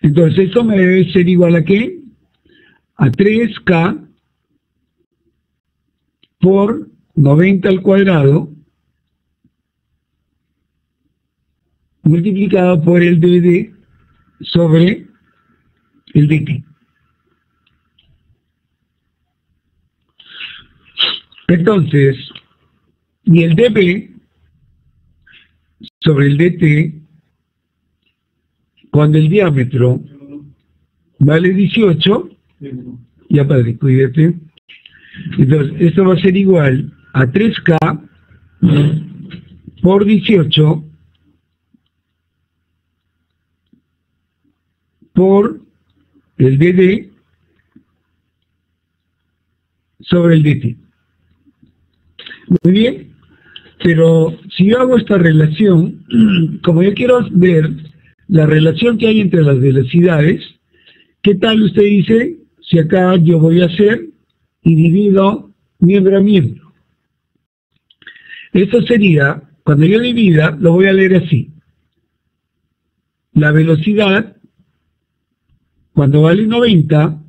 Entonces esto me debe ser igual a ¿qué? A 3K por 90 al cuadrado multiplicado por el dB sobre el dt. Entonces, y el dB sobre el dt, cuando el diámetro vale 18, ya padre, cuídate. Entonces, esto va a ser igual a 3K por 18 por el dd sobre el dt. Muy bien, pero si yo hago esta relación, como yo quiero ver la relación que hay entre las velocidades, ¿qué tal usted dice si acá yo voy a hacer y divido miembro a miembro? Esto sería, cuando yo divida, lo voy a leer así. La velocidad cuando vale 90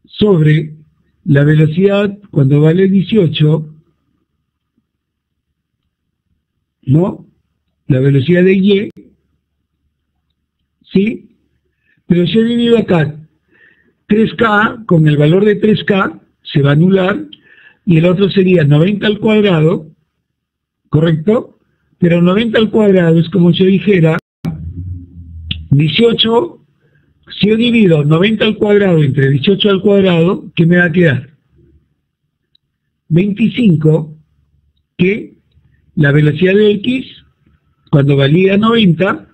sobre la velocidad cuando vale 18, ¿no? La velocidad de Y, ¿sí? Pero si yo divido acá 3K con el valor de 3K, se va a anular, y el otro sería 90 al cuadrado ¿correcto? Pero 90 al cuadrado es como si yo dijera 18, si yo divido 90 al cuadrado entre 18 al cuadrado, ¿qué me va a quedar? 25, que la velocidad de X, cuando valía 90,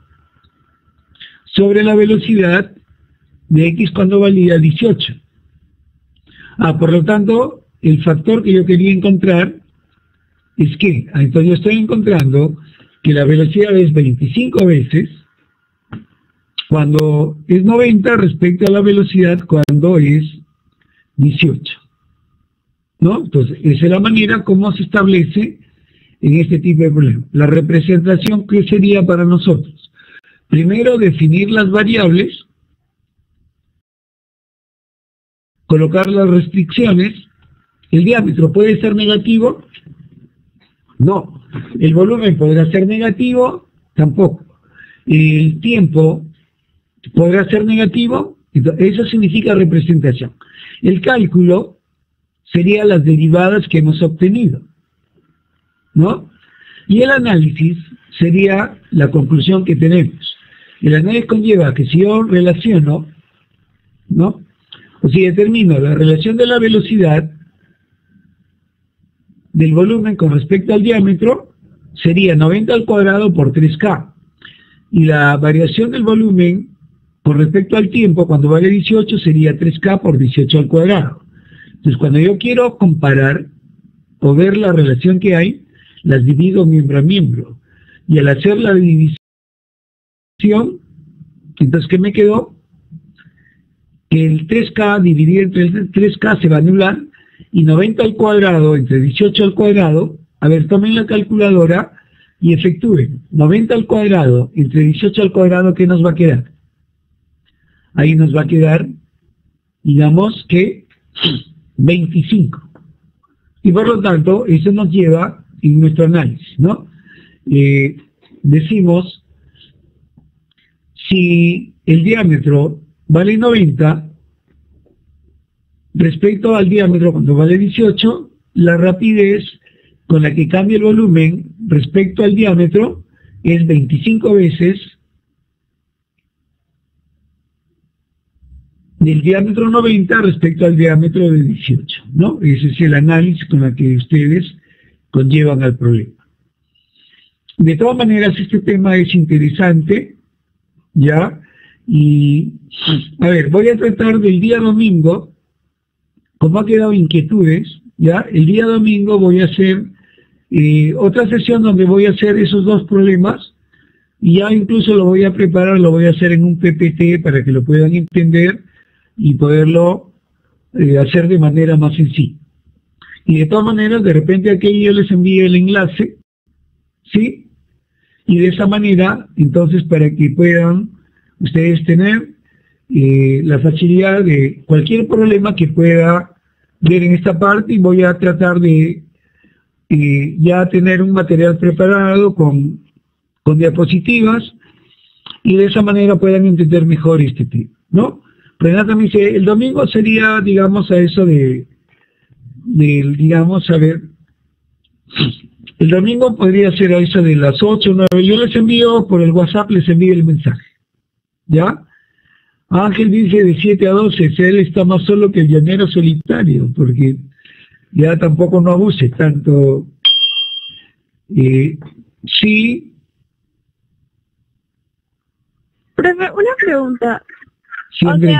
sobre la velocidad de X cuando valía 18. Por lo tanto, el factor que yo quería encontrar es que, entonces yo estoy encontrando que la velocidad es 25 veces cuando es 90 respecto a la velocidad cuando es 18. ¿No? Entonces, esa es la manera como se establece en este tipo de problemas. La representación, ¿qué sería para nosotros? Primero, definir las variables, colocar las restricciones. ¿El diámetro puede ser negativo? No. ¿El volumen podrá ser negativo? Tampoco. ¿El tiempo podrá ser negativo? Eso significa representación. El cálculo serían las derivadas que hemos obtenido, ¿no? Y el análisis sería la conclusión que tenemos. El análisis conlleva que si yo relaciono, ¿no? O si determino la relación de la velocidad del volumen con respecto al diámetro, sería 90 al cuadrado por 3K. Y la variación del volumen con respecto al tiempo, cuando vale 18, sería 3K por 18 al cuadrado. Entonces, cuando yo quiero comparar o ver la relación que hay, las divido miembro a miembro. Y al hacer la división, entonces, ¿qué me quedó? Que el 3K dividido entre el 3K se va a anular, y 90 al cuadrado entre 18 al cuadrado, a ver, tomen la calculadora y efectúen. 90 al cuadrado entre 18 al cuadrado, ¿qué nos va a quedar? Ahí nos va a quedar, digamos que 25. Y por lo tanto, eso nos lleva en nuestro análisis, ¿no? Decimos, si el diámetro vale 90, respecto al diámetro cuando vale 18, la rapidez con la que cambia el volumen respecto al diámetro es 25 veces del diámetro 90 respecto al diámetro de 18, ¿no? Ese es el análisis con el que ustedes conllevan al problema. De todas maneras, este tema es interesante, ¿ya? Y, a ver, voy a tratar del día domingo, como ha quedado inquietudes, ¿ya? El día domingo voy a hacer otra sesión donde voy a hacer esos dos problemas, y ya incluso lo voy a preparar, lo voy a hacer en un PPT para que lo puedan entender y poderlo hacer de manera más sencilla. Y de todas maneras, de repente aquí yo les envío el enlace, ¿sí? Y de esa manera, entonces, para que puedan ustedes tener la facilidad de cualquier problema que pueda ver en esta parte, y voy a tratar de ya tener un material preparado con diapositivas, y de esa manera puedan entender mejor este tema, ¿no? Renata me dice, el domingo sería, digamos, a eso digamos, a ver, el domingo podría ser a eso de las 8 o 9, yo les envío por el WhatsApp, les envío el mensaje, ¿ya? Ángel dice de 7 a 12, él está más solo que el llanero solitario, porque ya tampoco no abuse tanto. Sí. Profe, una pregunta. Siempre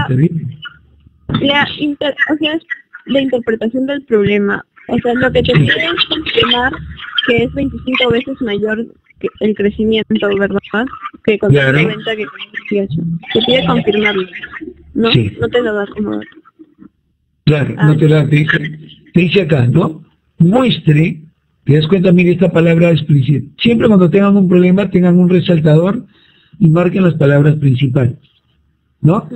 la interpretación del problema, o sea, lo que te pide es confirmar que es 25 veces mayor que el crecimiento, ¿verdad? Que con claro. 90 que con 18. Te pide confirmarlo, ¿no? Sí. No te lo da como... Claro, no te la te dice acá, ¿no? Muestre, te das cuenta, mire esta palabra explícita. Siempre cuando tengan un problema, tengan un resaltador y marquen las palabras principales, ¿no?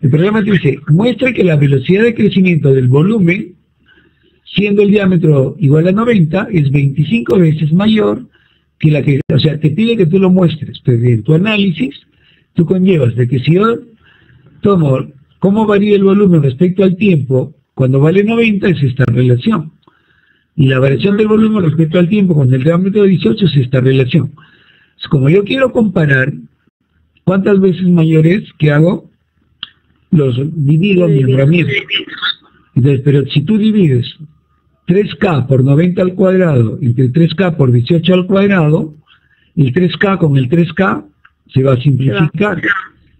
El problema te dice, muestre que la velocidad de crecimiento del volumen, siendo el diámetro igual a 90, es 25 veces mayor que la que, o sea, te pide que tú lo muestres, pero en tu análisis, tú conllevas de que si yo tomo cómo varía el volumen respecto al tiempo, cuando vale 90 es esta relación. Y la variación del volumen respecto al tiempo con el diámetro de 18 es esta relación. Como yo quiero comparar cuántas veces mayores, ¿qué hago? Los divido mi herramienta. Entonces, pero si tú divides 3K por 90 al cuadrado entre 3K por 18 al cuadrado, el 3K con el 3K se va a simplificar.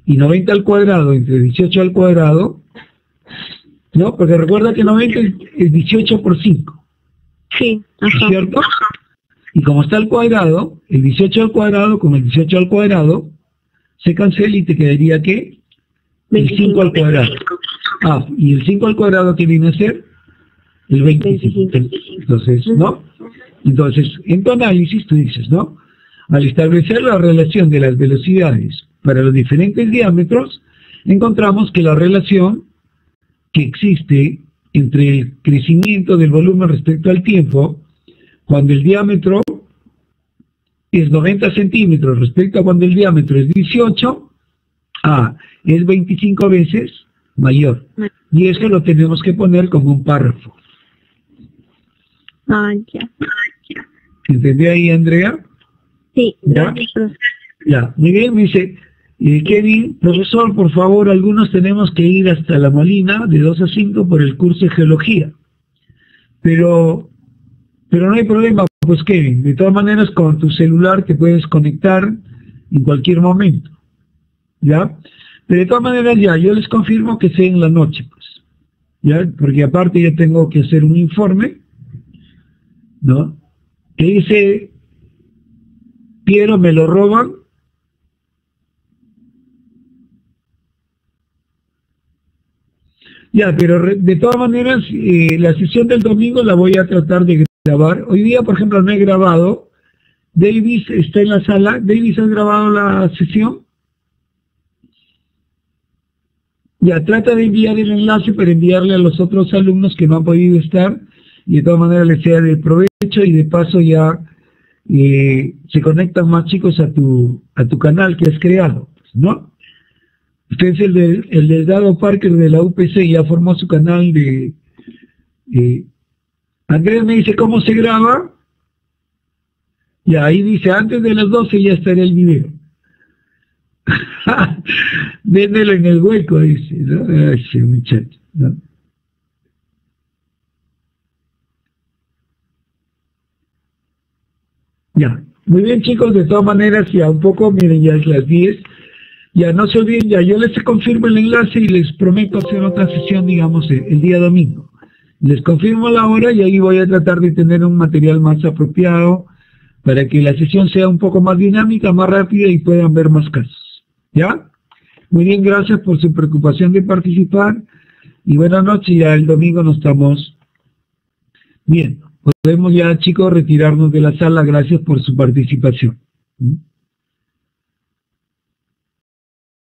Y 90 al cuadrado entre 18 al cuadrado, ¿no? Porque recuerda que 90 es 18 por 5. Sí, ajá. ¿Cierto? Y como está al cuadrado, el 18 al cuadrado con el 18 al cuadrado se cancela y te quedaría ¿qué? El 5 al cuadrado. Ah, y el 5 al cuadrado ¿qué viene a ser? El 25. Entonces, ¿no? Entonces, en tu análisis tú dices, ¿no? Al establecer la relación de las velocidades para los diferentes diámetros, encontramos que la relación que existe entre el crecimiento del volumen respecto al tiempo, cuando el diámetro es 90 centímetros respecto a cuando el diámetro es 18, es 25 veces mayor. Y eso lo tenemos que poner como un párrafo. Ya. ¿Entendió ahí, Andrea? Sí, ¿Ya? Ya, muy bien, me dice, Kevin, profesor, por favor, algunos tenemos que ir hasta La Molina de 2 a 5 por el curso de geología. Pero no hay problema, pues Kevin, de todas maneras con tu celular te puedes conectar en cualquier momento. ¿Ya? Pero de todas maneras ya, yo les confirmo que sea en la noche, pues. ¿Ya? Porque aparte ya tengo que hacer un informe, ¿no? Que dice, Piero, me lo roban. Ya, pero de todas maneras, la sesión del domingo la voy a tratar de grabar. Hoy día, por ejemplo, no he grabado. Davis está en la sala. Davis, ¿has grabado la sesión? Ya, trata de enviar el enlace para enviarle a los otros alumnos que no han podido estar y de todas maneras les sea de provecho y de paso ya se conectan más chicos a tu canal que has creado, ¿no? Usted es el Delgado Parker de la UPC, ya formó su canal de... Andrés me dice cómo se graba. Ya, ahí dice, antes de las 12 ya estará el video. Véndelo en el hueco, dice, ¿no? Ay, ese muchacho, ¿no? Ya, muy bien chicos, de todas maneras, ya un poco, miren, ya es las 10. Ya, no se olviden, ya yo les confirmo el enlace y les prometo hacer otra sesión, digamos, el día domingo. Les confirmo la hora y ahí voy a tratar de tener un material más apropiado para que la sesión sea un poco más dinámica, más rápida y puedan ver más casos. ¿Ya? Muy bien, gracias por su preocupación de participar y buenas noches, ya el domingo nos estamos viendo. Podemos ya, chicos, retirarnos de la sala, gracias por su participación.